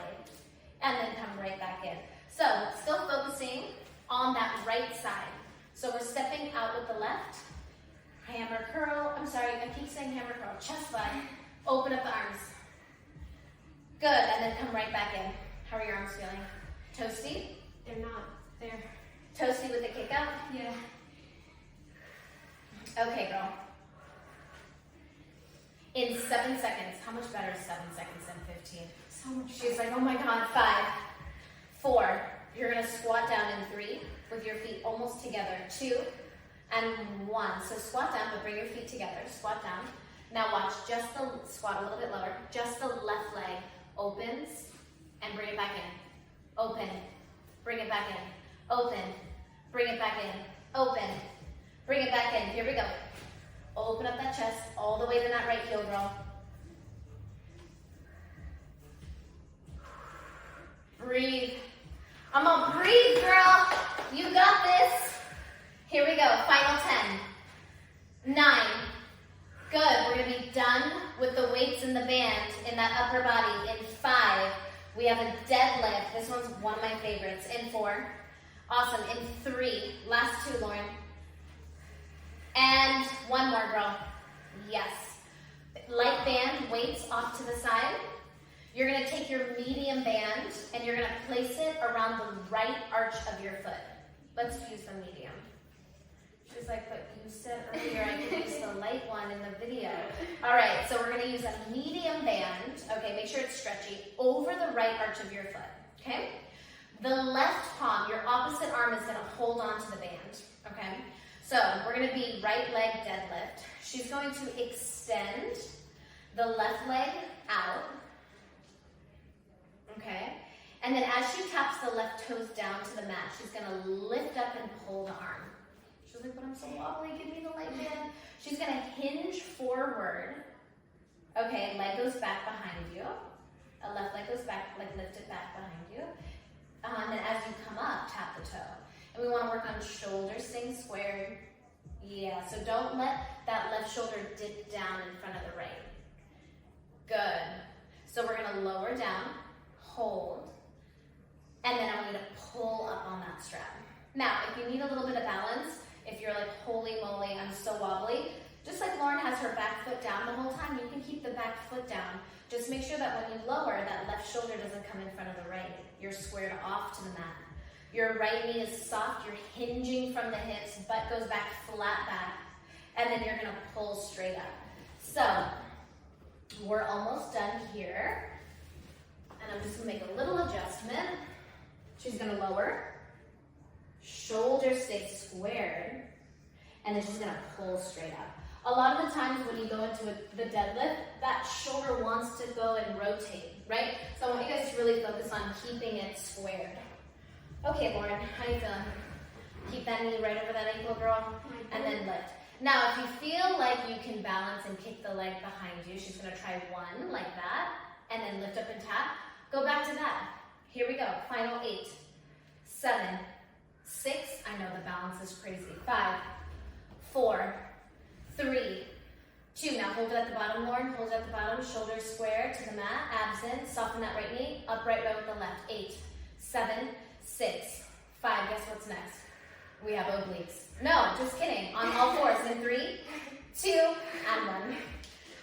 and then come right back in. So, still focusing on that right side. So we're stepping out with the left, hammer curl, I keep saying hammer curl, chest fly, open up the arms. Good, and then come right back in. How are your arms feeling? Toasty? They're not. They're, Toasty with the kick out? yeah. Okay, girl. In 7 seconds, how much better is 7 seconds than 15? So much. She's like, oh my God, 5, 4. You're gonna squat down in 3 with your feet almost together. 2 and 1. So squat down, but bring your feet together. Squat down. Now watch, just the squat a little bit lower. Just the left leg opens and bring it back in. Open, bring it back in. Open, bring it back in. Open, bring it back in. Here we go. Open up that chest all the way to that right heel, girl. Breathe. I'm gonna breathe, girl. You got this. Here we go. Final 10. 9. Good. We're gonna be done with the weights in the band in that upper body. In 5, we have a deadlift. This one's one of my favorites. In 4. Awesome. In 3. Last 2, Lauren. And 1 more, girl. Yes. Light band, weights off to the side. You're gonna take your medium band and you're gonna place it around the right arch of your foot. Let's use the medium. She's like, but you said earlier I could use the light one in the video. All right, so we're gonna use a medium band. Okay, make sure it's stretchy, over the right arch of your foot, okay? The left palm, your opposite arm is gonna hold on to the band, okay? So we're gonna be right leg deadlift. She's going to extend the left leg out, okay? And then as she taps the left toes down to the mat, she's gonna lift up and pull the arm. She's like, but I'm so wobbly, give me the light band. She's gonna hinge forward. Okay, leg goes back behind you. A left leg goes back, like lift it back behind you. And then as you come up, tap the toe. And we wanna work on shoulders staying squared. Yeah, so don't let that left shoulder dip down in front of the right. Good. So we're gonna lower down, hold, and then I want you to pull up on that strap. Now, if you need a little bit of balance, if you're like, holy moly, I'm so wobbly, just like Lauren has her back foot down the whole time, you can keep the back foot down. Just make sure that when you lower, that left shoulder doesn't come in front of the right. You're squared off to the mat. Your right knee is soft, you're hinging from the hips, butt goes back, flat back, and then you're gonna pull straight up. So, we're almost done here. And I'm just gonna make a little adjustment. She's gonna lower, shoulders stay squared, and then she's gonna pull straight up. A lot of the times when you go into the deadlift, that shoulder wants to go and rotate, right? So I want you guys to really focus on keeping it squared. Okay, Lauren, how you feeling? Keep that knee right over that ankle, girl, and then lift. Now, if you feel like you can balance and kick the leg behind you, she's gonna try 1 like that, and then lift up and tap. Go back to that. Here we go, final 8, 7, 6, I know the balance is crazy, 5, 4, 3, 2, now hold it at the bottom, Lauren, hold it at the bottom, shoulders square to the mat, abs in, soften that right knee, upright row with the left, 8, 7, 6, 5, guess what's next? We have obliques. No, just kidding, on all fours, in 3, 2, and 1.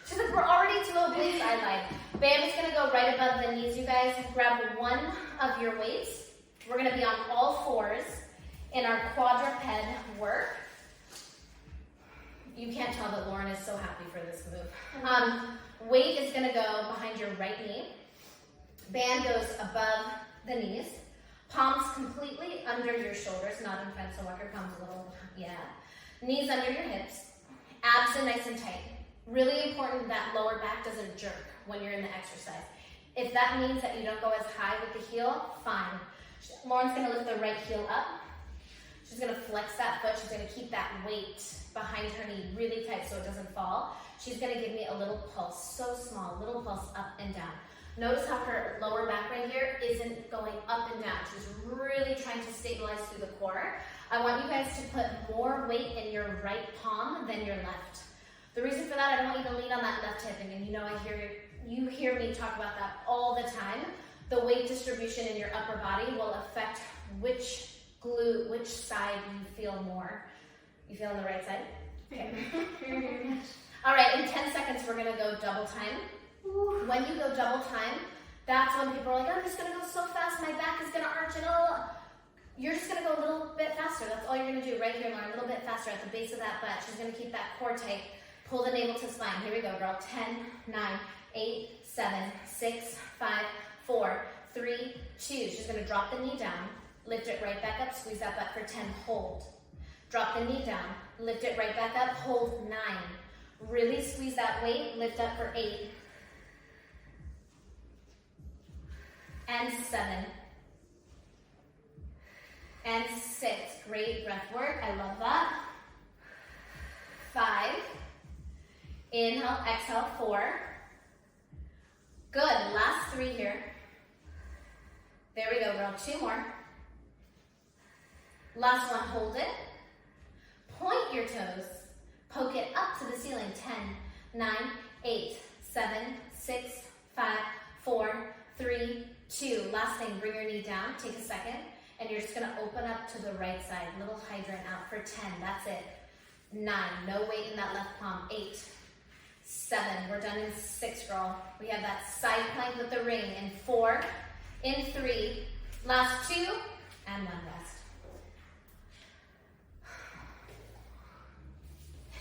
She's like, we're already 2 obliques, I like. Band is gonna go right above the knees, you guys. Grab 1 of your weights. We're gonna be on all fours in our quadruped work. You can't tell that Lauren is so happy for this move. Weight is gonna go behind your right knee. Band goes above the knees. Palms completely under your shoulders, not in front, so walk your palms a little, yeah. Knees under your hips. Abs in nice and tight. Really important that lower back doesn't jerk when you're in the exercise. If that means that you don't go as high with the heel, fine. Lauren's gonna lift the right heel up. She's gonna flex that foot. She's gonna keep that weight behind her knee really tight so it doesn't fall. She's gonna give me a little pulse, so small, little pulse up and down. Notice how her lower back right here isn't going up and down. She's really trying to stabilize through the core. I want you guys to put more weight in your right palm than your left. The reason for that, I don't want you to lean on that left hip, and you know you hear me talk about that all the time. The weight distribution in your upper body will affect which glute, which side you feel more. You feel on the right side? Okay. Very much. All right, in 10 seconds, we're gonna go double time. When you go double time, that's when people are like, I'm just gonna go so fast, my back is gonna arch and all. You're just gonna go a little bit faster. That's all you're gonna do right here, Lauren, a little bit faster at the base of that butt. She's gonna keep that core tight. Pull the navel to spine. Here we go, girl. 10, 9, 8, 7, 6, 5, 4, 3, 2. She's gonna drop the knee down, lift it right back up, squeeze that butt for 10, hold. Drop the knee down, lift it right back up, hold 9. Really squeeze that weight, lift up for 8. And 7. And 6. Great breath work. I love that. 5. Inhale, exhale, 4. Good. Last 3 here. There we go, girl. 2 more. Last one, hold it. Point your toes. Poke it up to the ceiling. 10, 9, 8, 7, 6, 5, 4, 3, 2. Last thing, bring your knee down. Take a second. And you're just going to open up to the right side. Little hydrant out for 10. That's it. 9. No weight in that left palm. 8. 7. We're done in 6, girl. We have that side plank with the ring in 4. In 3. Last 2. And 1 rest.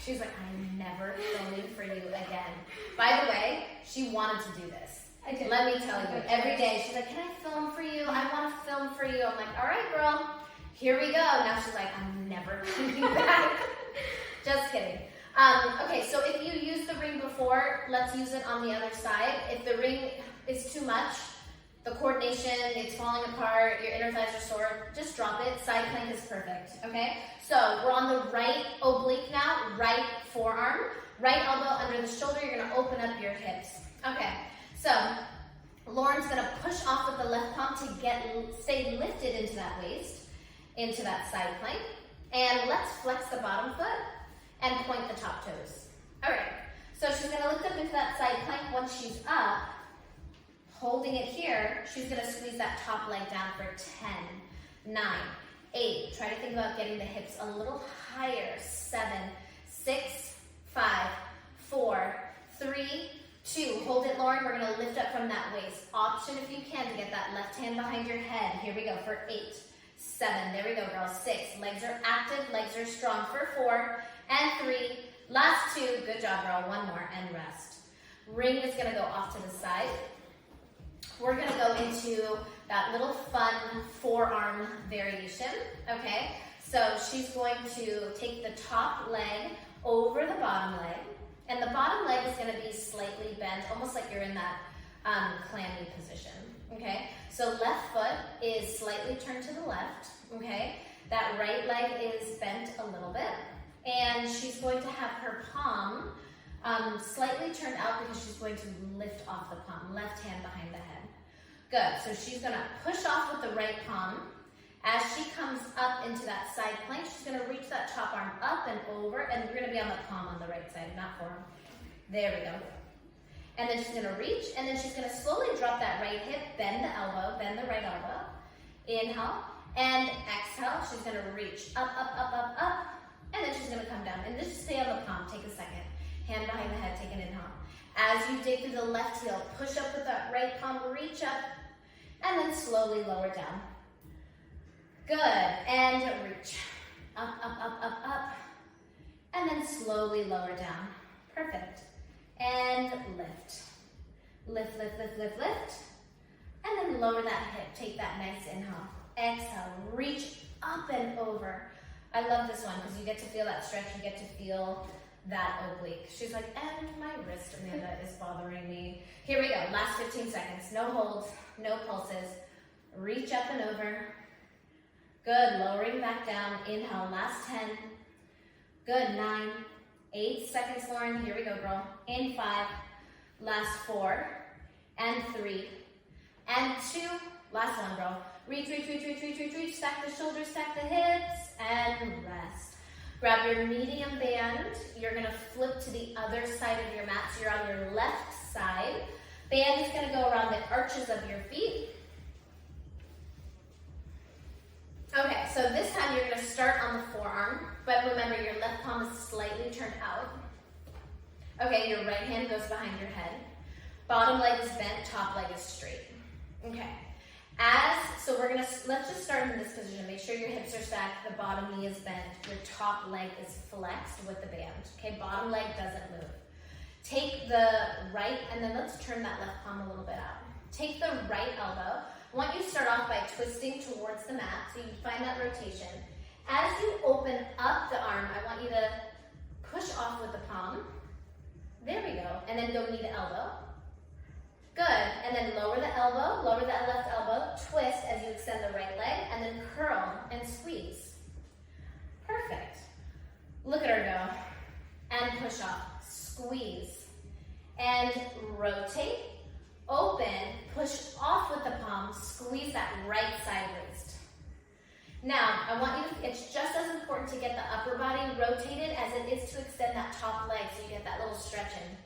She's like, I'm never filming for you again. By the way, she wanted to do this. I did. Let me tell you, every day she's like, can I film for you? I want to film for you. I'm like, all right, girl, here we go. Now she's like, I'm never coming back. Just kidding. Okay, so if you used the ring before, let's use it on the other side. If the ring is too much, the coordination, it's falling apart, your inner thighs are sore, just drop it. Side plank is perfect, okay? So we're on the right oblique now, right forearm, right elbow under the shoulder. You're gonna open up your hips. Okay, so Lauren's gonna push off with the left palm to stay lifted into that waist, into that side plank. And let's flex the bottom foot and point the top toes. All right, so she's gonna lift up into that side plank. Once she's up, holding it here, she's gonna squeeze that top leg down for 10, 9, 8. Try to think about getting the hips a little higher. 7, 6, 5, 4, 3, 2. Hold it, Lauren. We're gonna lift up from that waist. Option if you can to get that left hand behind your head. Here we go for 8, 7. There we go, girl. 6. Legs are active, legs are strong for 4 and 3. Last 2. Good job, girl. 1 more and rest. Ring is gonna go off to the side. We're gonna go into that little fun forearm variation, okay? So she's going to take the top leg over the bottom leg, and the bottom leg is gonna be slightly bent, almost like you're in that clammy position, okay? So left foot is slightly turned to the left, okay? That right leg is bent a little bit, and she's going to have her palm slightly turned out because she's going to lift off the palm, left hand behind the head. Good, so she's gonna push off with the right palm. As she comes up into that side plank, she's gonna reach that top arm up and over, and we're gonna be on the palm on the right side, not forearm. There we go. And then she's gonna reach, and then she's gonna slowly drop that right hip, bend the elbow, bend the right elbow. Inhale, and exhale. She's gonna reach up, up, up, up, up, and then she's gonna come down. And just stay on the palm, take a second. Hand behind the head, take an inhale. As you dig through the left heel, push up with that right palm, reach up, and then slowly lower down. Good, and reach. Up, up, up, up, up, and then slowly lower down. Perfect. And lift. Lift, lift, lift, lift, lift, and then lower that hip. Take that nice inhale. Exhale, reach up and over. I love this one because you get to feel that stretch, you get to feel that oblique. She's like, and my wrist, Amanda, is bothering me. Here we go, last 15 seconds. No holds, no pulses. reach up and over. Good, lowering back down. Inhale, last 10. Good, 9, 8 seconds, Lauren. Here we go, girl. In 5, last 4, and 3, and 2. Last one, girl. Reach, reach, reach, reach, reach, reach, reach. Stack the shoulders, stack the hips, and rest. Grab your medium band. You're gonna flip to the other side of your mat. So you're on your left side. Band is gonna go around the arches of your feet. Okay, so this time you're gonna start on the forearm, but remember your left palm is slightly turned out. Okay, your right hand goes behind your head. Bottom leg is bent, top leg is straight. Okay, so let's just start in this position. Make sure your hips are stacked, the bottom knee is bent, your top leg is flexed with the band. Okay, bottom leg doesn't move. Take the right, and then let's turn that left palm a little bit out. Take the right elbow. I want you to start off by twisting towards the mat, so you find that rotation. As you open up the arm, I want you to push off with the palm. There we go, and then go knee to elbow. Good, and then lower the elbow, lower that left elbow, twist as you extend the right leg, and then curl and squeeze. Perfect. Look at her go. And push off, squeeze, and rotate, open, push off with the palm, squeeze that right side waist. Now, I want you to, it's just as important to get the upper body rotated as it is to extend that top leg so you get that little stretch in.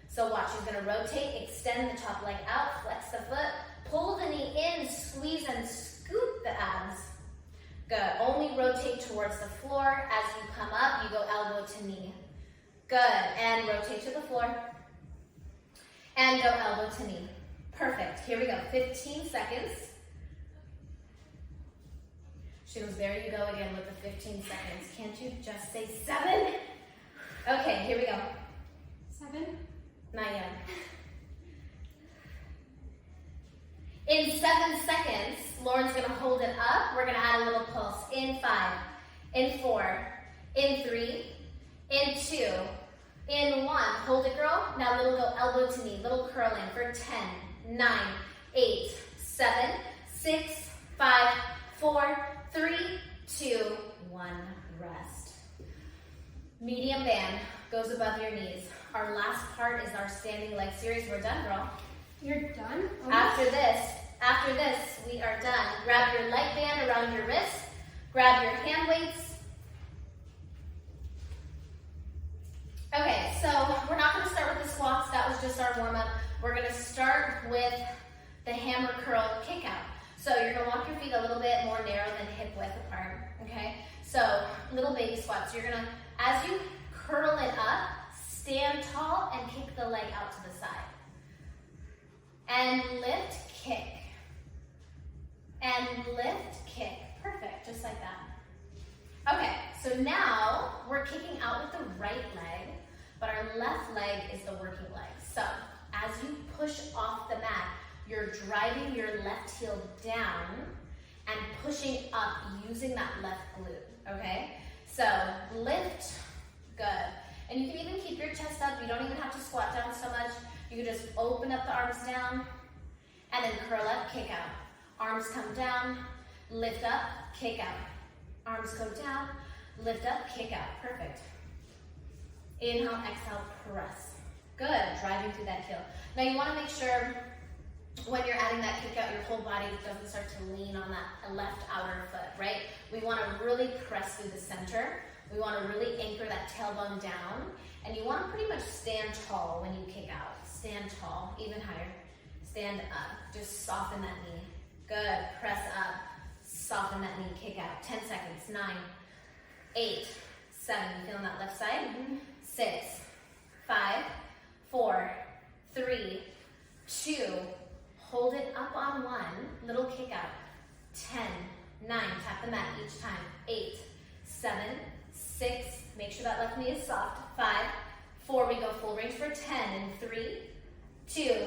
So watch, she's gonna rotate, extend the top leg out, flex the foot, pull the knee in, squeeze and scoop the abs. Good, only rotate towards the floor. As you come up, you go elbow to knee. Good, and rotate to the floor. And go elbow to knee. Perfect, here we go, 15 seconds. She goes, there you go again with the 15 seconds. Can't you just say 7? Okay, here we go. 7. Not yet. In 7 seconds, Lauren's gonna hold it up. We're gonna add a little pulse. In 5, in 4, in 3, in 2, in 1. Hold it, girl. Now little go elbow to knee, little curl in for 10, 9, 8, 7, 6, 5, 4, 3, 2, 1. Rest. Medium band goes above your knees. Our last part is our standing leg series. We're done, girl. You're done? After this, we are done. Grab your leg band around your wrist. Grab your hand weights. Okay, so we're not going to start with the squats. That was just our warm-up. We're going to start with the hammer curl kick out. So you're going to walk your feet a little bit more narrow than hip width apart, okay? So little baby squats. You're going to, as you curl it up, stand tall and kick the leg out to the side. And lift, kick. And lift, kick. Perfect, just like that. Okay, so now we're kicking out with the right leg, but our left leg is the working leg. So as you push off the mat, you're driving your left heel down and pushing up using that left glute, okay? So lift, good. And you can even keep your chest up. You don't even have to squat down so much. You can just open up the arms down and then curl up, kick out. Arms come down, lift up, kick out. Arms go down, lift up, kick out. Perfect. Inhale, exhale, press. Good, driving through that heel. Now you want to make sure when you're adding that kick out, your whole body doesn't start to lean on that left outer foot, right? We want to really press through the center. We want to really anchor that tailbone down, and you want to pretty much stand tall when you kick out. Stand tall, even higher. Stand up, just soften that knee. Good, press up, soften that knee, kick out. 10 seconds, 9, 8, 7, you feeling that left side? 6, 5, 4, 3, 2, hold it up on 1, little kick out. 10, 9, tap the mat each time. 8, 7, 6, make sure that left knee is soft. 5, 4, we go full range for 10, and 3, 2,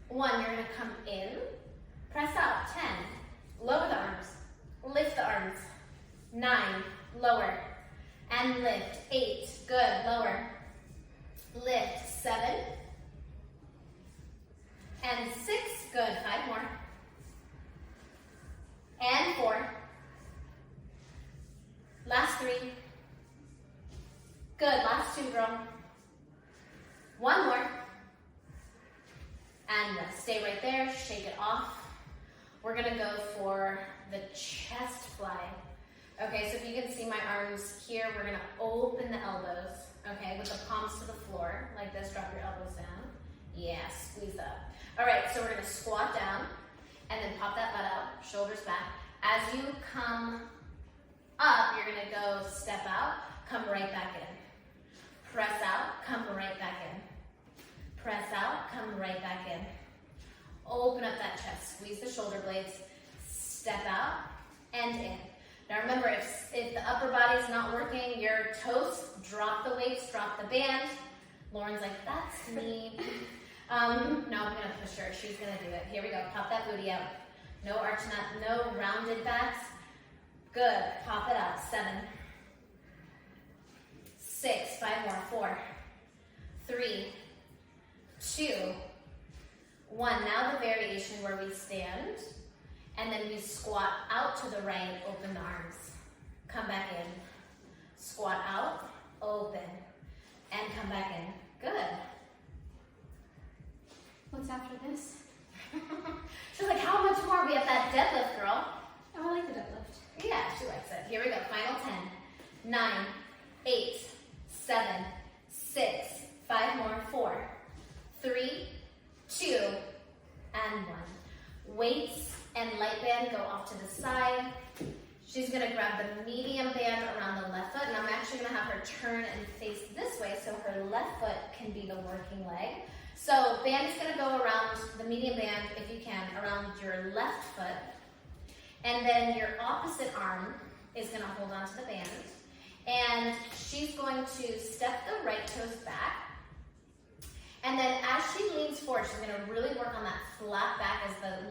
1, you're gonna come in, press out, 10, lower the arms, lift the arms, 9, lower, and lift, 8, good, lower, lift, 7, and 6, good, 5 more, One more. And stay right there, shake it off. We're gonna go for the chest fly. Okay, so if you can see my arms here, we're gonna open the elbows, okay, with the palms to the floor, like this, drop your elbows down. Yeah, squeeze up. All right, so we're gonna squat down and then pop that butt out, shoulders back. As you come up, you're gonna go step out, come right back in. Press out, come right back in. Press out, come right back in. Open up that chest, squeeze the shoulder blades, step out and in. Now remember, if the upper body is not working, your toes, drop the weights, drop the band. Lauren's like, that's me. No, I'm gonna push her, she's gonna do it. Here we go, pop that booty out. No arching up, no rounded backs. Good, pop it out, 7, 6, 5 more, 4, 3, 2, 1. Now the variation where we stand, and then we squat out to the right, open the arms. Come back in. Squat out, open, and come back in. Good. What's after this? She's like, how much more? We have that deadlift, girl. Oh, I like the deadlift. Yeah, she likes it. Here we go, final 10, 9, 8, 7, 6, 5 more, 4, 3, 2, and 1. Weights and light band go off to the side. She's gonna grab the medium band around the left foot, and I'm actually gonna have her turn and face this way so her left foot can be the working leg. So band is gonna go around the medium band, if you can, around your left foot. And then your opposite arm is gonna hold onto the band. And she's going to step the right toes back. And then as she leans forward, she's gonna really work on that flat back as the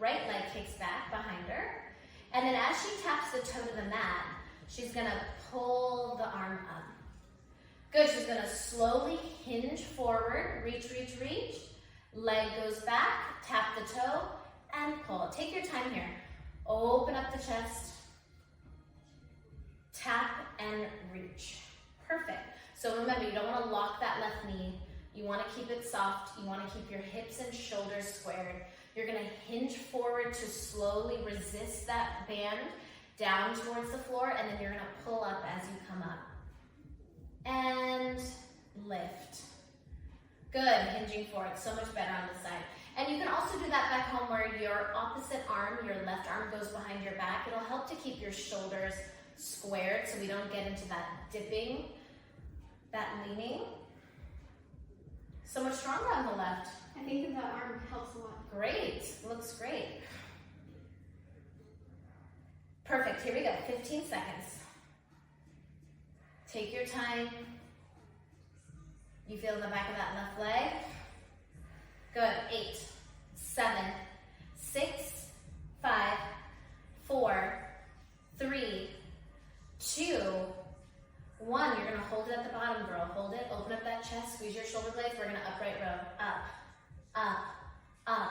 right leg kicks back behind her. And then as she taps the toe to the mat, she's gonna pull the arm up. Good, she's gonna slowly hinge forward, reach, reach, reach. Leg goes back, tap the toe, and pull. Take your time here. Open up the chest, tap and reach. Perfect. So remember, you don't wanna lock that left knee. You wanna keep it soft. You wanna keep your hips and shoulders squared. You're gonna hinge forward to slowly resist that band down towards the floor, and then you're gonna pull up as you come up. And lift. Good, hinging forward, so much better on this side. And you can also do that back home where your opposite arm, your left arm goes behind your back. It'll help to keep your shoulders squared so we don't get into that dipping, that leaning. So much stronger on the left. I think that the arm helps a lot. Great, looks great. Perfect, here we go, 15 seconds. Take your time. You feel the back of that left leg? Good, 8, 7, 6, 5, 4, 3, 2, 1. You're gonna hold it at the bottom, girl. Hold it, open up that chest, squeeze your shoulder blades. We're gonna upright row. Up, up, up,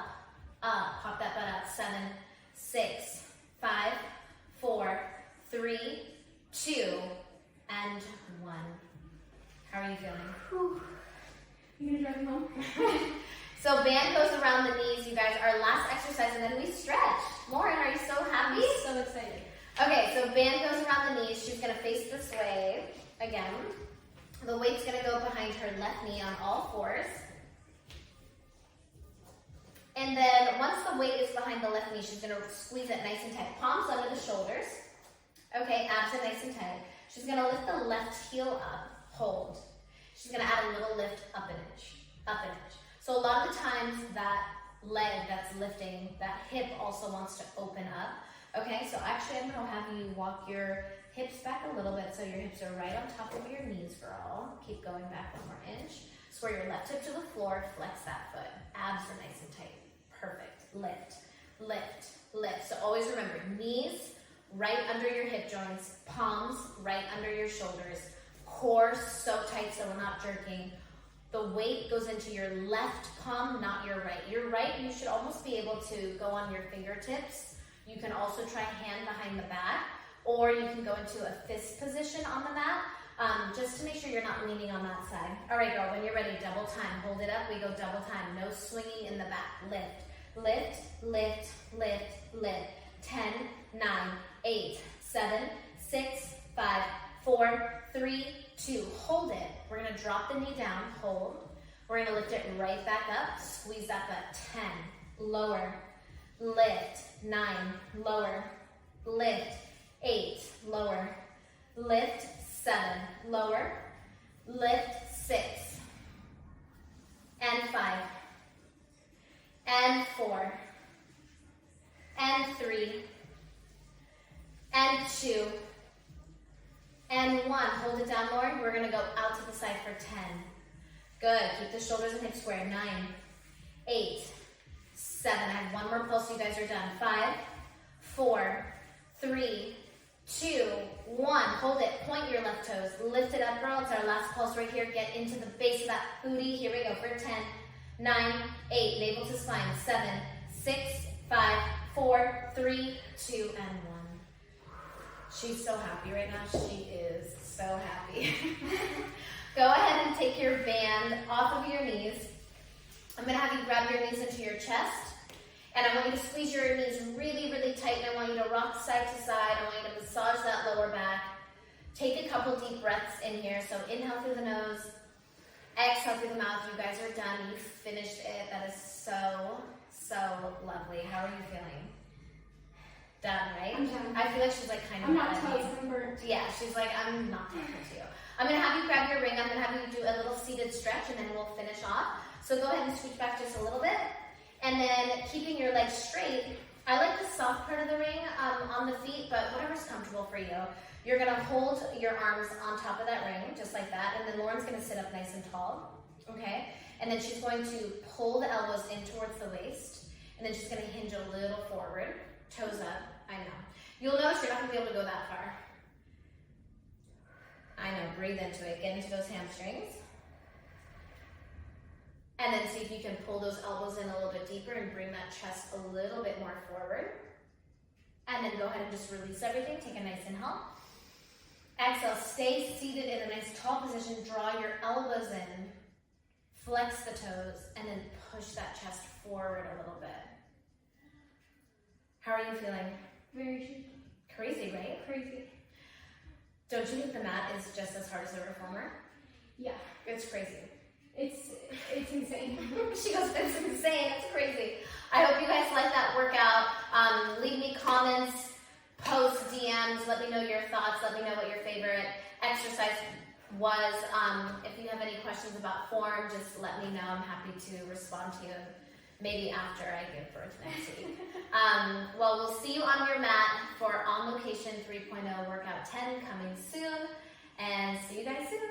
up. Pop that butt out. 7, 6, 5, 4, 3, 2, and 1. How are you feeling? Whew. You gonna drive me home? So band goes around the knees, you guys. Our last exercise, and then we stretch. Lauren, are you so happy? I'm so excited. Okay, so band goes around the knees. She's gonna face this way again. The weight's gonna go behind her left knee on all fours. And then once the weight is behind the left knee, she's gonna squeeze it nice and tight. Palms under the shoulders. Okay, abs are nice and tight. She's gonna lift the left heel up, hold. She's gonna add a little lift up an inch, up an inch. So a lot of the times that leg that's lifting, that hip also wants to open up. Okay, so actually I'm gonna have you walk your hips back a little bit so your hips are right on top of your knees, girl. Keep going back 1 more inch. Square your left hip to the floor, flex that foot. Abs are nice and tight. Perfect. Lift, lift, lift. So always remember, knees right under your hip joints, palms right under your shoulders, core so tight so we're not jerking. The weight goes into your left palm, not your right. Your right, you should almost be able to go on your fingertips. You can also try hand behind the back, or you can go into a fist position on the mat. just to make sure you're not leaning on that side. All right, girl, when you're ready, double time. Hold it up, we go double time. No swinging in the back. Lift, lift, lift, lift, lift. 10, 9, 8, 7, 6, 5, 4, 3, 2. Hold it. We're gonna drop the knee down, hold. We're gonna lift it right back up, squeeze that butt. 10, lower, lift, 9, lower, lift, 8, lower, lift, 7, lower, lift, 6, and 5, and 4, and 3, and 2, and 1. Hold it down, Lauren. We're gonna go out to the side for 10. Good, keep the shoulders and hips square. 9, 8, 7. I have one more pulse, you guys are done. 5, 4, 3, 2, 1. Hold it, point your left toes. Lift it up, girl. It's our last pulse right here. Get into the base of that booty. Here we go for 10, 9, 8. Navel to spine. 7, 6, 5, 4, 3, 2, and 1. She's so happy right now. She is so happy. Go ahead and take your band off of your knees. I'm gonna have you grab your knees into your chest. And I want you to squeeze your knees really, really tight. And I want you to rock side to side. I want you to massage that lower back. Take a couple deep breaths in here. So inhale through the nose. Exhale through the mouth. You guys are done. You finished it. That is so, so lovely. How are you feeling? Done, right? I'm done. I feel like she's like kind of I'm not mad at me. toast, I'm burnt. Yeah, she's like, I'm not talking to you. I'm gonna have you grab your ring. I'm gonna have you do a little seated stretch and then we'll finish off. So go ahead and scooch back just a little bit. And then keeping your legs straight. I like the soft part of the ring on the feet, but whatever's comfortable for you. You're gonna hold your arms on top of that ring, just like that. And then Lauren's gonna sit up nice and tall, okay? And then she's going to pull the elbows in towards the waist. And then she's gonna hinge a little forward, toes up, I know. You'll notice you're not gonna be able to go that far. I know, breathe into it, get into those hamstrings. And then see if you can pull those elbows in a little bit deeper and bring that chest a little bit more forward. And then go ahead and just release everything. Take a nice inhale. Exhale, stay seated in a nice tall position. Draw your elbows in. Flex the toes. And then push that chest forward a little bit. How are you feeling? Very shaky. Crazy, right? Crazy. Don't you think the mat is just as hard as the reformer? Yeah. It's crazy. It's insane. She goes, it's insane, it's crazy. I hope you guys like that workout. Leave me comments, post DMs, let me know your thoughts, let me know what your favorite exercise was. If you have any questions about form, just let me know. I'm happy to respond to you maybe after I give birth next week. Well, we'll see you on your mat for On Location 3.0 Workout 10 coming soon, and see you guys soon.